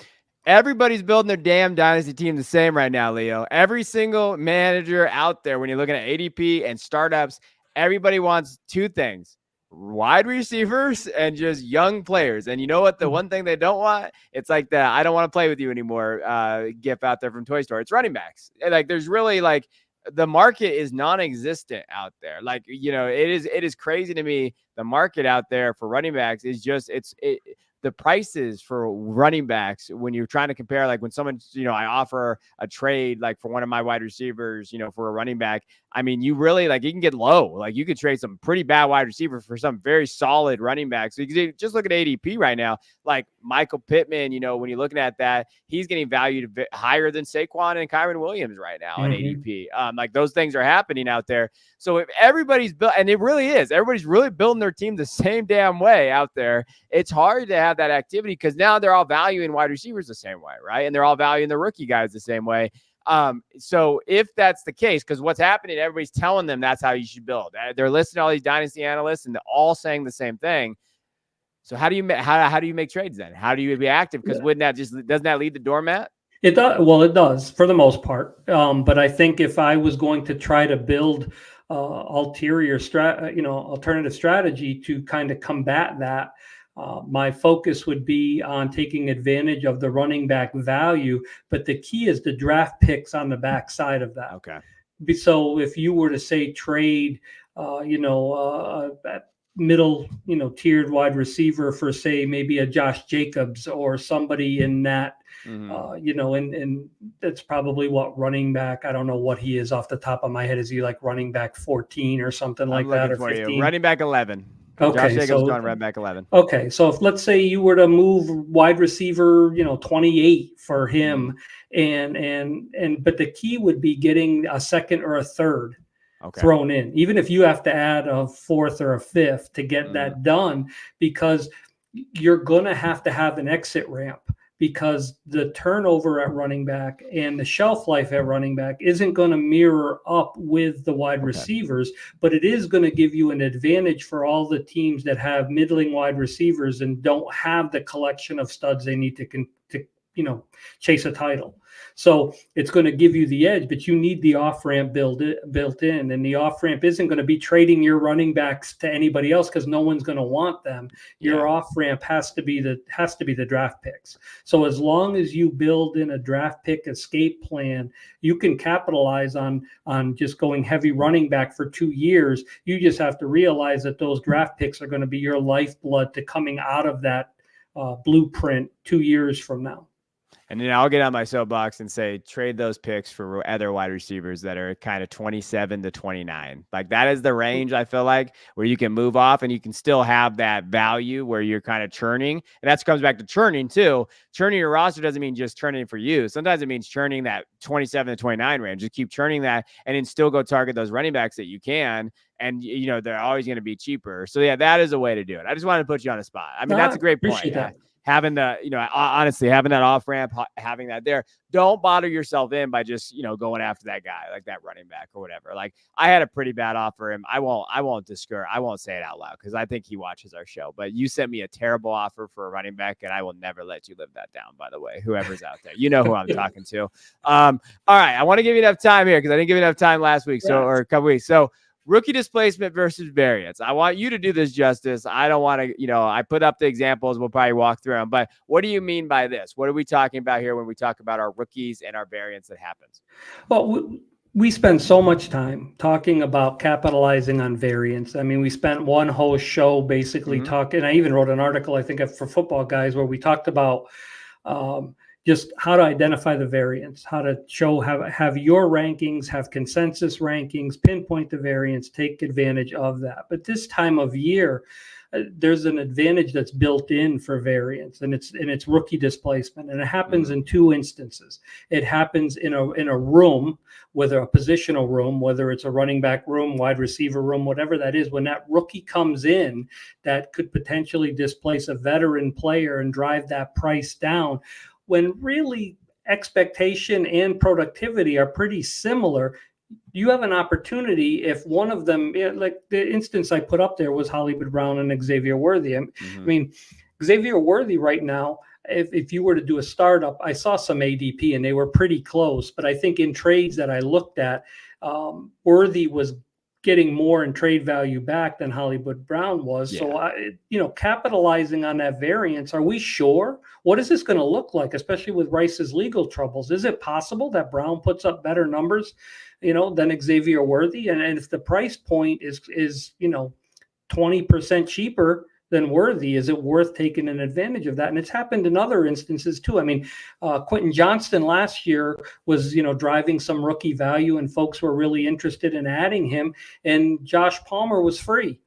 Everybody's building their damn dynasty team the same right now, Leo. Every single manager out there, when you're looking at ADP and startups, everybody wants 2 things: wide receivers and just young players. And you know what? The one thing they don't want, it's like the "I don't want to play with you anymore" gif out there from Toy Story. It's running backs. Like there's really the market is non-existent out there. It is crazy to me. The market out there for running backs is just the prices for running backs when you're trying to compare, like when someone, I offer a trade, like for one of my wide receivers, for a running back. I mean, you really you can get low. Like you could trade some pretty bad wide receiver for some very solid running backs. So you can just look at ADP right now, like Michael Pittman, when you're looking at that, he's getting valued higher than Saquon and Kyron Williams right now in ADP. Like those things are happening out there. So if everybody's built, and it really is, everybody's really building their team the same damn way out there, it's hard to have that activity because now they're all valuing wide receivers the same way, right? And they're all valuing the rookie guys the same way. So if that's the case, because what's happening, everybody's telling them that's how you should build. They're listening to all these dynasty analysts and they're all saying the same thing. So how do you make trades then? How do you be active? Because doesn't that lead the doormat? It does. Well, it does for the most part. But I think if I was going to try to build alternative strategy to kind of combat that, my focus would be on taking advantage of the running back value. But the key is the draft picks on the back side of that. Okay. So if you were to say trade, middle, tiered wide receiver for say maybe a Josh Jacobs or somebody in that, and that's probably what running back. I don't know what he is off the top of my head. Is he like running back 14 or something like that, or 15? Running back 11. Okay, Josh Jacobs so going running back 11. okay, so if let's say you were to move wide receiver, 28 for him, but the key would be getting a second or a third thrown in, even if you have to add a fourth or a fifth to get that done, because you're going to have an exit ramp, because the turnover at running back and the shelf life at running back isn't going to mirror up with the wide receivers, but it is going to give you an advantage for all the teams that have middling wide receivers and don't have the collection of studs they need to chase a title. So it's going to give you the edge, but you need the off ramp built in, and the off ramp isn't going to be trading your running backs to anybody else, because no one's going to want them. Your off ramp has to be the draft picks. So as long as you build in a draft pick escape plan, you can capitalize on just going heavy running back for 2 years. You just have to realize that those draft picks are going to be your lifeblood to coming out of that blueprint 2 years from now. And then I'll get on my soapbox and say, trade those picks for other wide receivers that are kind of 27 to 29. Like, that is the range, I feel like, where you can move off and you can still have that value where you're kind of churning. And that comes back to churning too. Churning your roster doesn't mean just churning for you. Sometimes it means churning that 27 to 29 range. Just keep churning that and then still go target those running backs that you can. And, they're always going to be cheaper. So, yeah, that is a way to do it. I just wanted to put you on the spot. I mean, that's a great point. Having the, honestly, having that off ramp, having that there, don't bother yourself in by just, going after that guy, like that running back or whatever. Like, I had a pretty bad offer him. I won't discourage. I won't say it out loud because I think he watches our show, but you sent me a terrible offer for a running back, and I will never let you live that down, by the way, whoever's out there, you know who I'm talking to. All right. I want to give you enough time here, because I didn't give you enough time last week. Or a couple weeks. So, rookie displacement versus variance. I want you to do this justice. I don't want to, I put up the examples. We'll probably walk through them. But what do you mean by this? What are we talking about here when we talk about our rookies and our variance that happens? Well, we spend so much time talking about capitalizing on variance. I mean, we spent one whole show basically talking. I even wrote an article, I think, for Football Guys, where we talked about just how to identify the variance, how to have your rankings, have consensus rankings, pinpoint the variance, take advantage of that. But this time of year, there's an advantage that's built in for variance, and it's rookie displacement. And it happens in two instances. It happens in a room, whether a positional room, whether it's a running back room, wide receiver room, whatever that is. When that rookie comes in, that could potentially displace a veteran player and drive that price down, when really expectation and productivity are pretty similar. You have an opportunity if one of them, like the instance I put up there was Hollywood Brown and Xavier Worthy. I mean, Xavier Worthy right now, if you were to do a startup, I saw some ADP and they were pretty close, but I think in trades that I looked at, Worthy was getting more in trade value back than Hollywood Brown was. So, capitalizing on that variance, are we sure? What is this going to look like, especially with Rice's legal troubles? Is it possible that Brown puts up better numbers, than Xavier Worthy? And if the price point is 20% cheaper than Worthy, is it worth taking an advantage of that? And it's happened in other instances too. I mean, Quentin Johnston last year was, driving some rookie value, and folks were really interested in adding him, and Josh Palmer was free.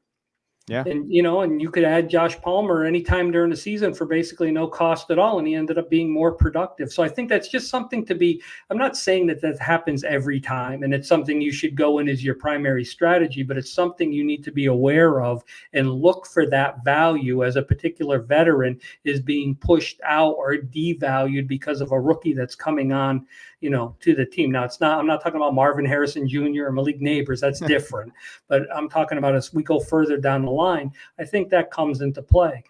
Yeah. And, and you could add Josh Palmer anytime during the season for basically no cost at all. And he ended up being more productive. So I think that's just something to be, I'm not saying that happens every time, and it's something you should go in as your primary strategy, but it's something you need to be aware of and look for that value as a particular veteran is being pushed out or devalued because of a rookie that's coming on, to the team. Now I'm not talking about Marvin Harrison Jr. or Malik Neighbors. That's different. But I'm talking about as we go further down the line, I think that comes into play.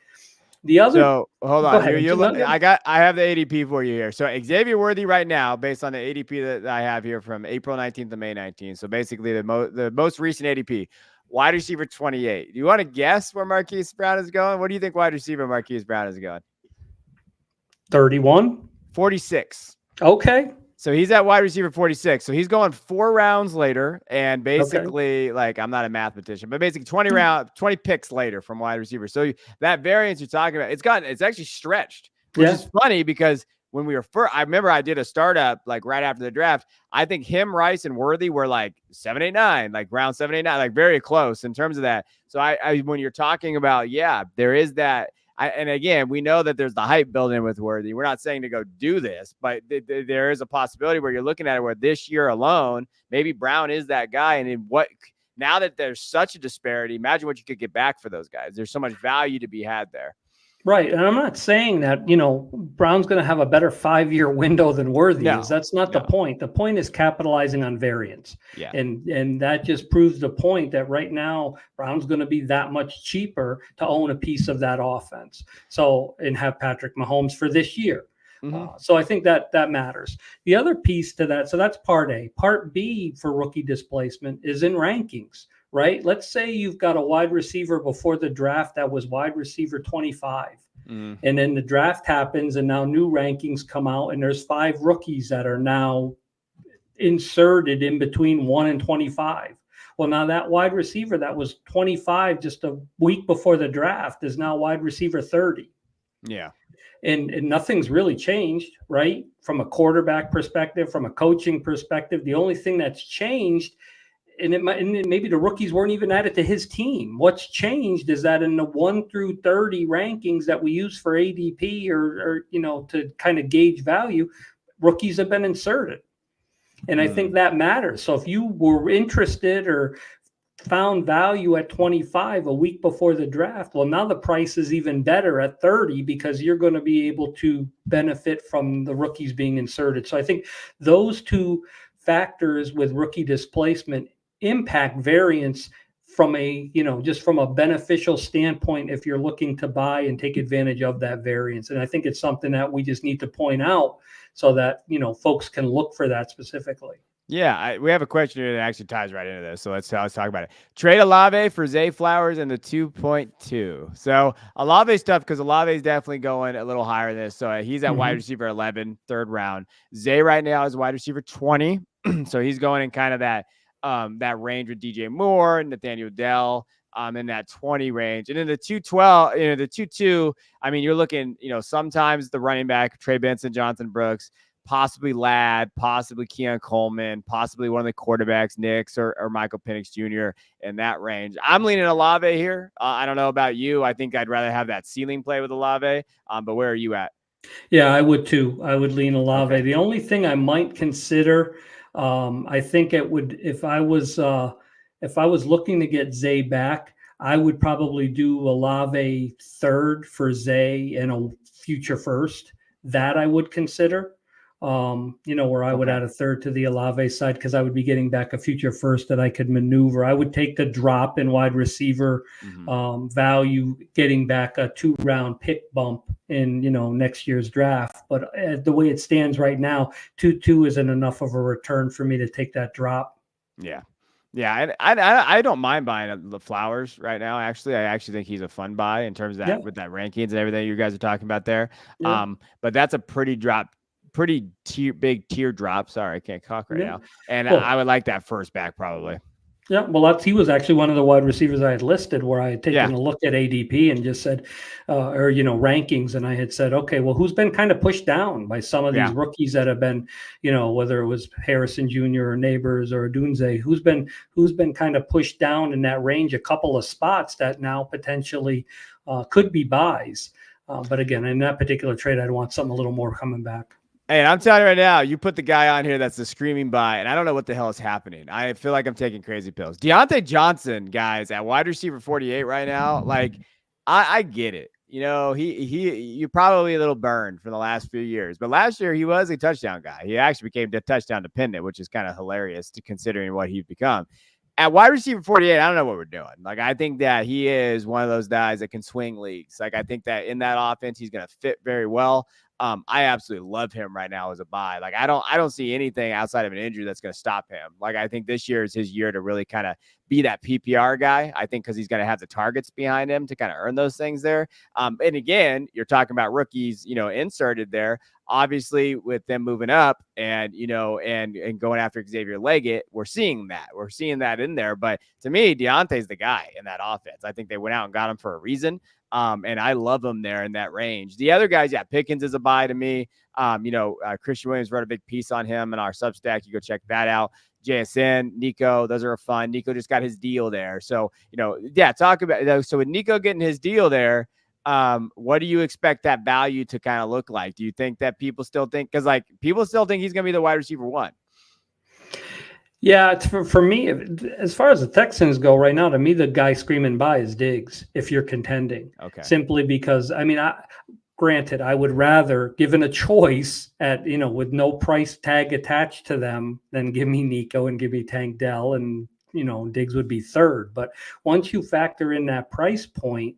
The other, so hold on, I have the ADP for you here. So Xavier Worthy right now, based on the ADP that I have here from April 19th to May 19th. So basically the most recent ADP, wide receiver 28. Do you want to guess where Marquise Brown is going? What do you think wide receiver Marquise Brown is going? 31, 46. Okay. So he's at wide receiver 46. So he's going 4 rounds later, and basically, like, I'm not a mathematician, but basically 20 picks later from wide receiver. So that variance you're talking about, it's actually stretched, which is funny because when we were first, I remember I did a startup like right after the draft. I think him, Rice, and Worthy were like 7, 8, 9, like round 7, 8, 9, like very close in terms of that. So I when you're talking about, yeah, there is that. And again, we know that there's the hype building with Worthy. We're not saying to go do this, but there is a possibility where you're looking at it where this year alone, maybe Brown is that guy. And in what now that there's such a disparity, imagine what you could get back for those guys. There's so much value to be had there. Right. And I'm not saying that, Brown's going to have a better 5-year window than Worthy is. That's not the point. The point is capitalizing on variance. Yeah. And that just proves the point that right now Brown's going to be that much cheaper to own a piece of that offense. So, and have Patrick Mahomes for this year. So I think that matters. The other piece to that, so that's part A. Part B for rookie displacement is in rankings. Right? Let's say you've got a wide receiver before the draft that was wide receiver 25. And then the draft happens and now new rankings come out and there's 5 rookies that are now inserted in between 1 and 25. Well, now that wide receiver that was 25 just a week before the draft is now wide receiver 30. Yeah. And nothing's really changed, right? From a quarterback perspective, from a coaching perspective, the only thing that's changed, and maybe the rookies weren't even added to his team. What's changed is that in the 1 through 30 rankings that we use for ADP or to kind of gauge value, rookies have been inserted. And I think that matters. So if you were interested or found value at 25 a week before the draft, well, now the price is even better at 30 because you're going to be able to benefit from the rookies being inserted. So I think those two factors with rookie displacement impact variance from a, just from a beneficial standpoint if you're looking to buy and take advantage of that variance. And I think it's something that we just need to point out so that, folks can look for that specifically. Yeah, we have a question here that actually ties right into this. So let's talk about it. Trade Olave for Zay Flowers in the 2.2. So Olave's tough because Olave's definitely going a little higher than this. So he's at wide receiver 11, 3rd round. Zay right now is wide receiver 20. So he's going in kind of that range with DJ Moore and Nathaniel Dell in that 20 range. And in the 212, the 2.2, I mean, you're looking, sometimes the running back, Trey Benson, Jonathan Brooks, possibly Ladd, possibly Keon Coleman, possibly one of the quarterbacks, Nix or Michael Penix Jr. in that range. I'm leaning Olave here. I don't know about you. I think I'd rather have that ceiling play with Olave. But where are you at? Yeah, I would too. I would lean Olave. Okay. The only thing I might consider, I think it would, if I was looking to get Zay back, I would probably do Olave 3rd for Zay and a future 1st. That I would consider. Where I would add a 3rd to the Olave side because I would be getting back a future 1st that I could maneuver. I would take the drop in wide receiver value, getting back a 2-round pick bump in, next year's draft. But the way it stands right now, 2.2 isn't enough of a return for me to take that drop. Yeah. Yeah, I don't mind buying the Flowers right now. Actually, I actually think he's a fun buy in terms of that with that rankings and everything you guys are talking about there. Yeah. But that's a pretty big teardrop. Sorry, I can't talk right now. And I would like that 1st back probably. Yeah, well, he was actually one of the wide receivers I had listed where I had taken a look at ADP and just said, rankings. And I had said, okay, well, who's been kind of pushed down by some of these rookies that have been, whether it was Harrison Jr. or Neighbors or Dunze, who's been kind of pushed down in that range, a couple of spots that now potentially could be buys. But again, in that particular trade, I'd want something a little more coming back. Hey, I'm telling you right now, you put the guy on here that's the screaming buy, and I don't know what the hell is happening. I feel like I'm taking crazy pills. Deontay Johnson, guys, at wide receiver 48 right now, like, I get it. You're probably a little burned for the last few years, but last year he was a touchdown guy. He actually became touchdown dependent, which is kind of hilarious to considering what he's become. At wide receiver 48, I don't know what we're doing. Like, I think that he is one of those guys that can swing leagues. Like, I think that in that offense, he's going to fit very well. I absolutely love him right now as a buy. Like, I don't see anything outside of an injury that's going to stop him. Like, I think this year is his year to really kind of be that PPR guy. I think because he's going to have the targets behind him to kind of earn those things there. And again, you're talking about rookies, inserted there. Obviously, with them moving up and, and going after Xavier Leggett, we're seeing that in there. But to me, Deontay's the guy in that offense. I think they went out and got him for a reason. And I love him there in that range. The other guys, yeah, Pickens is a buy to me. Christian Williams wrote a big piece on him in our Substack. You go check that out. JSN, Nico, those are fun. Nico just got his deal there. So, talk about, so with Nico getting his deal there, what do you expect that value to kind of look like? Do you think that people still think, because like people still think he's going to be the wide receiver 1? Yeah, it's for me, as far as the Texans go right now, to me, the guy screaming by is Diggs if you're contending. Okay. Simply because, granted, I would rather, given a choice with no price tag attached to them, than give me Nico and give me Tank Dell, and, Diggs would be third. But once you factor in that price point,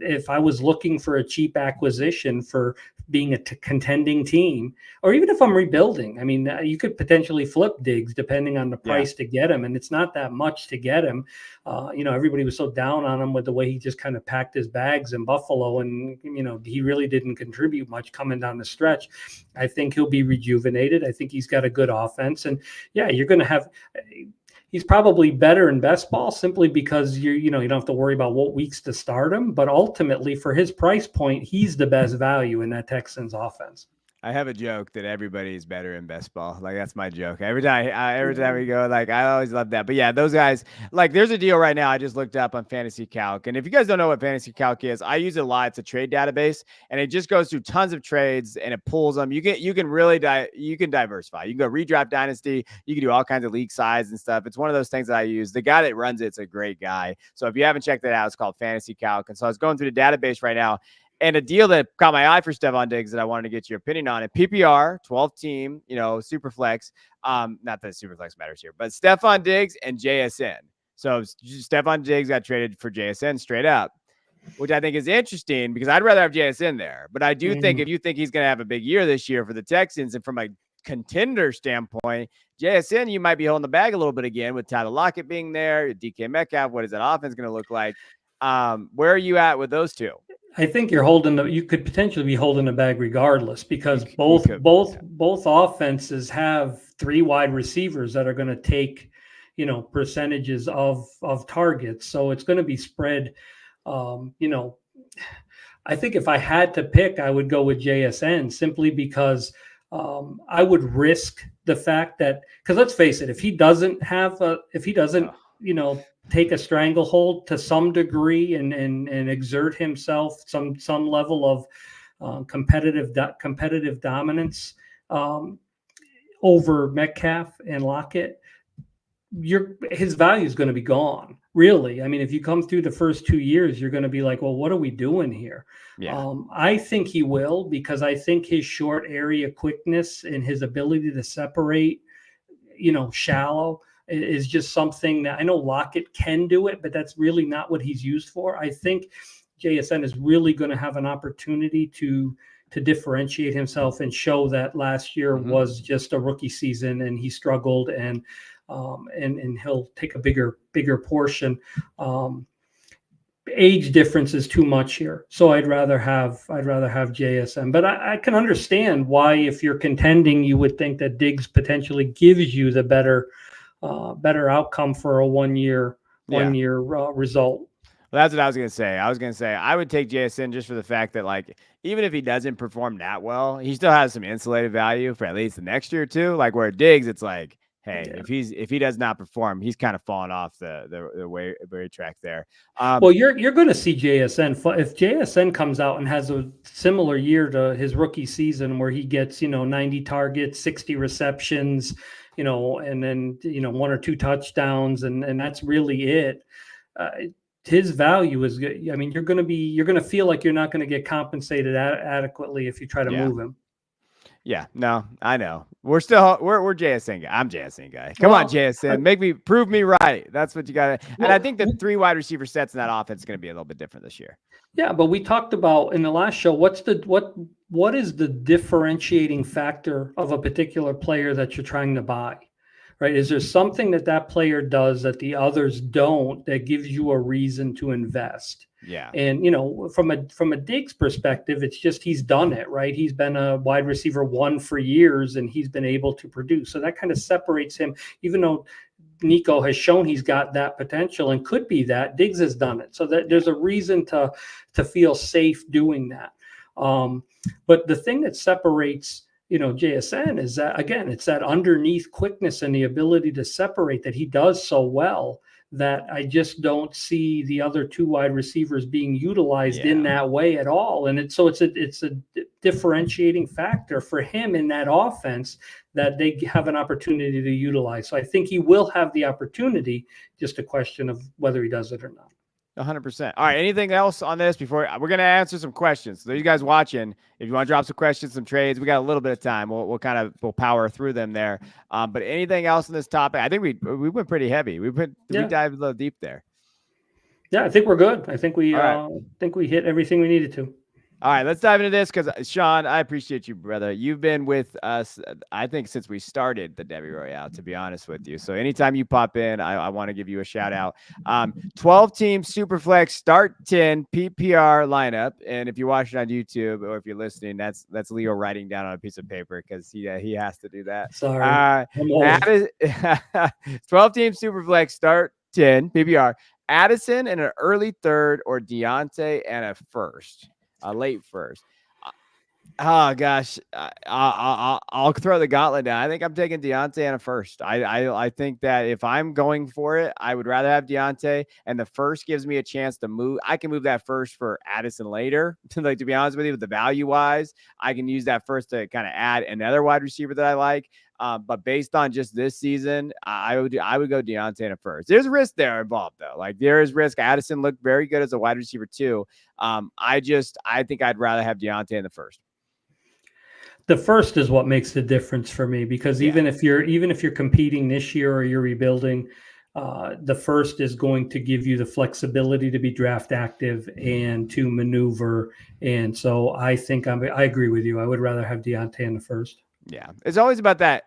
if I was looking for a cheap acquisition for being a contending team, or even if I'm rebuilding, you could potentially flip Diggs depending on the price to get him. And it's not that much to get him. Everybody was so down on him with the way he just kind of packed his bags in Buffalo. And, he really didn't contribute much coming down the stretch. I think he'll be rejuvenated. I think he's got a good offense. And you're going to have, he's probably better in best ball simply because you don't have to worry about what weeks to start him. But ultimately, for his price point, he's the best value in that Texans offense. I have a joke that everybody's better in best ball. Like, that's my joke. Every time we go, like, I always love that. But yeah, those guys, like, there's a deal right now. I just looked up on Fantasy Calc. And if you guys don't know what Fantasy Calc is, I use it a lot. It's a trade database, and it just goes through tons of trades and it pulls them. You can really diversify. You can go redraft dynasty. You can do all kinds of league size and stuff. It's one of those things that I use. The guy that runs it's a great guy. So if you haven't checked it out, it's called Fantasy Calc. And so I was going through the database right now. And a deal that caught my eye for Stephon Diggs that I wanted to get your opinion on. At PPR, 12 team, super flex. Not that super flex matters here, but Stephon Diggs and JSN. So Stephon Diggs got traded for JSN straight up, which I think is interesting because I'd rather have JSN there. But I do think if you think he's going to have a big year this year for the Texans, and from a contender standpoint, JSN, you might be holding the bag a little bit again with Tyler Lockett being there, DK Metcalf. What is that offense going to look like? Where are you at with those two? I think you could potentially be holding the bag regardless, because both offenses have 3 wide receivers that are going to take, percentages of targets. So it's going to be spread. I think if I had to pick, I would go with JSN simply because I would risk the fact that, because let's face it, if he doesn't take a stranglehold to some degree and exert himself some level of competitive dominance over Metcalf and Lockett, his value is going to be gone. Really, if you come through the first 2 years, you're going to be like, well, what are we doing here? Yeah. I think he will, because I think his short area quickness and his ability to separate, shallow, is just something that I know Lockett can do it, but that's really not what he's used for. I think JSN is really going to have an opportunity to differentiate himself and show that last year was just a rookie season and he struggled, and he'll take a bigger portion. Age difference is too much here, so I'd rather have JSN. But I can understand why, if you're contending, you would think that Diggs potentially gives you the better outcome for a one year result. Well, that's what I was going to say. I would take JSN just for the fact that, like, even if he doesn't perform that well, he still has some insulated value for at least the next year or two. Like, where Diggs, it's like, hey, if he does not perform, he's kind of falling off the way track there. Well, you're going to see JSN. If JSN comes out and has a similar year to his rookie season, where he gets 90 targets, 60 receptions, and then 1 or 2 touchdowns, and that's really it. His value is good. You're going to feel like you're not going to get compensated adequately if you try to move him. Yeah, no, I know. We're JSN guy. I'm JSN guy. Come on, JSN. Prove me right. That's what you got to. And I think the 3 wide receiver sets in that offense is going to be a little bit different this year. Yeah, but we talked about in the last show, what is the differentiating factor of a particular player that you're trying to buy? Right? Is there something that player does that the others don't that gives you a reason to invest? Yeah. And, from a Diggs perspective, it's just he's done it, right? He's been a wide receiver 1 for years, and he's been able to produce. So that kind of separates him, even though, Nico has shown he's got that potential and could be that. Diggs has done it. So that there's a reason to feel safe doing that. But the thing that separates, JSN is that, again, it's that underneath quickness and the ability to separate that he does so well, that I just don't see the other two wide receivers being utilized in that way at all. And it's a differentiating factor for him in that offense that they have an opportunity to utilize. So I think he will have the opportunity, just a question of whether he does it or not. 100%. All right. Anything else on this before we're going to answer some questions? So you guys watching, if you want to drop some questions, some trades, we got a little bit of time. We'll power through them there. But anything else on this topic? I think we went pretty heavy. We dived a little deep there. Yeah, I think we're good. I think we hit everything we needed to. All right, let's dive into this because, Sean, I appreciate you, brother. You've been with us, I think, since we started the Debbie Royale, to be honest with you. So anytime you pop in, I want to give you a shout out. 12-team Superflex Start 10 PPR lineup. And if you're watching on YouTube or if you're listening, that's Leo writing down on a piece of paper because he has to do that. Sorry. 12-team Superflex Start 10 PPR. Addison in an early third or Deontay and a first. Late first. Oh gosh, I'll throw the gauntlet down. I think I'm taking Deontay and a first. I think that if I'm going for it, I would rather have Deontay, and the first gives me a chance to move. I can move that first for Addison later. To be honest with you, with the value wise, I can use that first to kind of add another wide receiver that I like. But based on just this season, I would go Deontay in a first. There's risk there involved though. Like there is risk. Addison looked very good as a wide receiver too. I think I'd rather have Deontay in the first. The first is what makes the difference for me, because even if you're competing this year or you're rebuilding, the first is going to give you the flexibility to be draft active and to maneuver. And so I think I agree with you. I would rather have Deontay in the first. Yeah, it's always about that.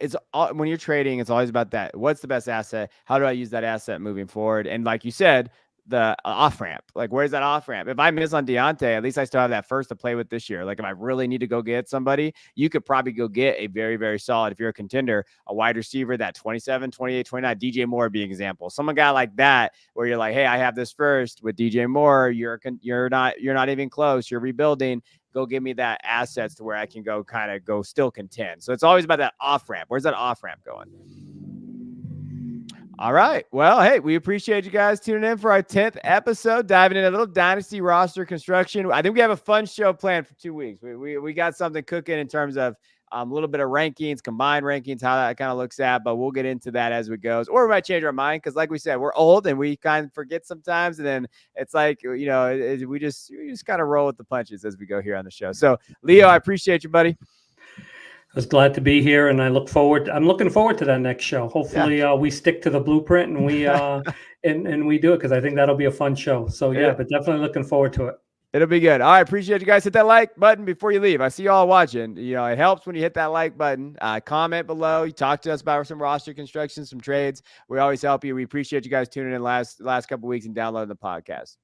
When you're trading, it's always about that. What's the best asset? How do I use that asset moving forward? And like you said, the off ramp. Like, where's that off ramp? If I miss on Deontay, at least I still have that first to play with this year. Like, if I really need to go get somebody, you could probably go get a very, very solid, if you're a contender, a wide receiver that 27, 28, 29, DJ Moore being example. Someone guy like that, where you're like, hey, I have this first with DJ Moore. You're not even close. You're rebuilding. Go give me that assets to where I can go still contend. So it's always about that off ramp. Where's that off ramp going? All right. Well, hey, we appreciate you guys tuning in for our 10th episode, diving into a little Dynasty roster construction. I think we have a fun show planned for 2 weeks. We got something cooking in terms of a little bit of rankings, combined rankings, how that kind of looks at, but we'll get into that as we goes. Or we might change our mind because, like we said, we're old and we kind of forget sometimes. And then it's like, we just kind of roll with the punches as we go here on the show. So, Leo, I appreciate you, buddy. I was glad to be here, and I'm looking forward to that next show. Hopefully, we stick to the blueprint and we and we do it, because I think that'll be a fun show. So but definitely looking forward to it. It'll be good. All right. Appreciate you guys. Hit that like button before you leave. I see you all watching. It helps when you hit that like button. Comment below. You talk to us about some roster construction, some trades. We always help you. We appreciate you guys tuning in last couple of weeks and downloading the podcast.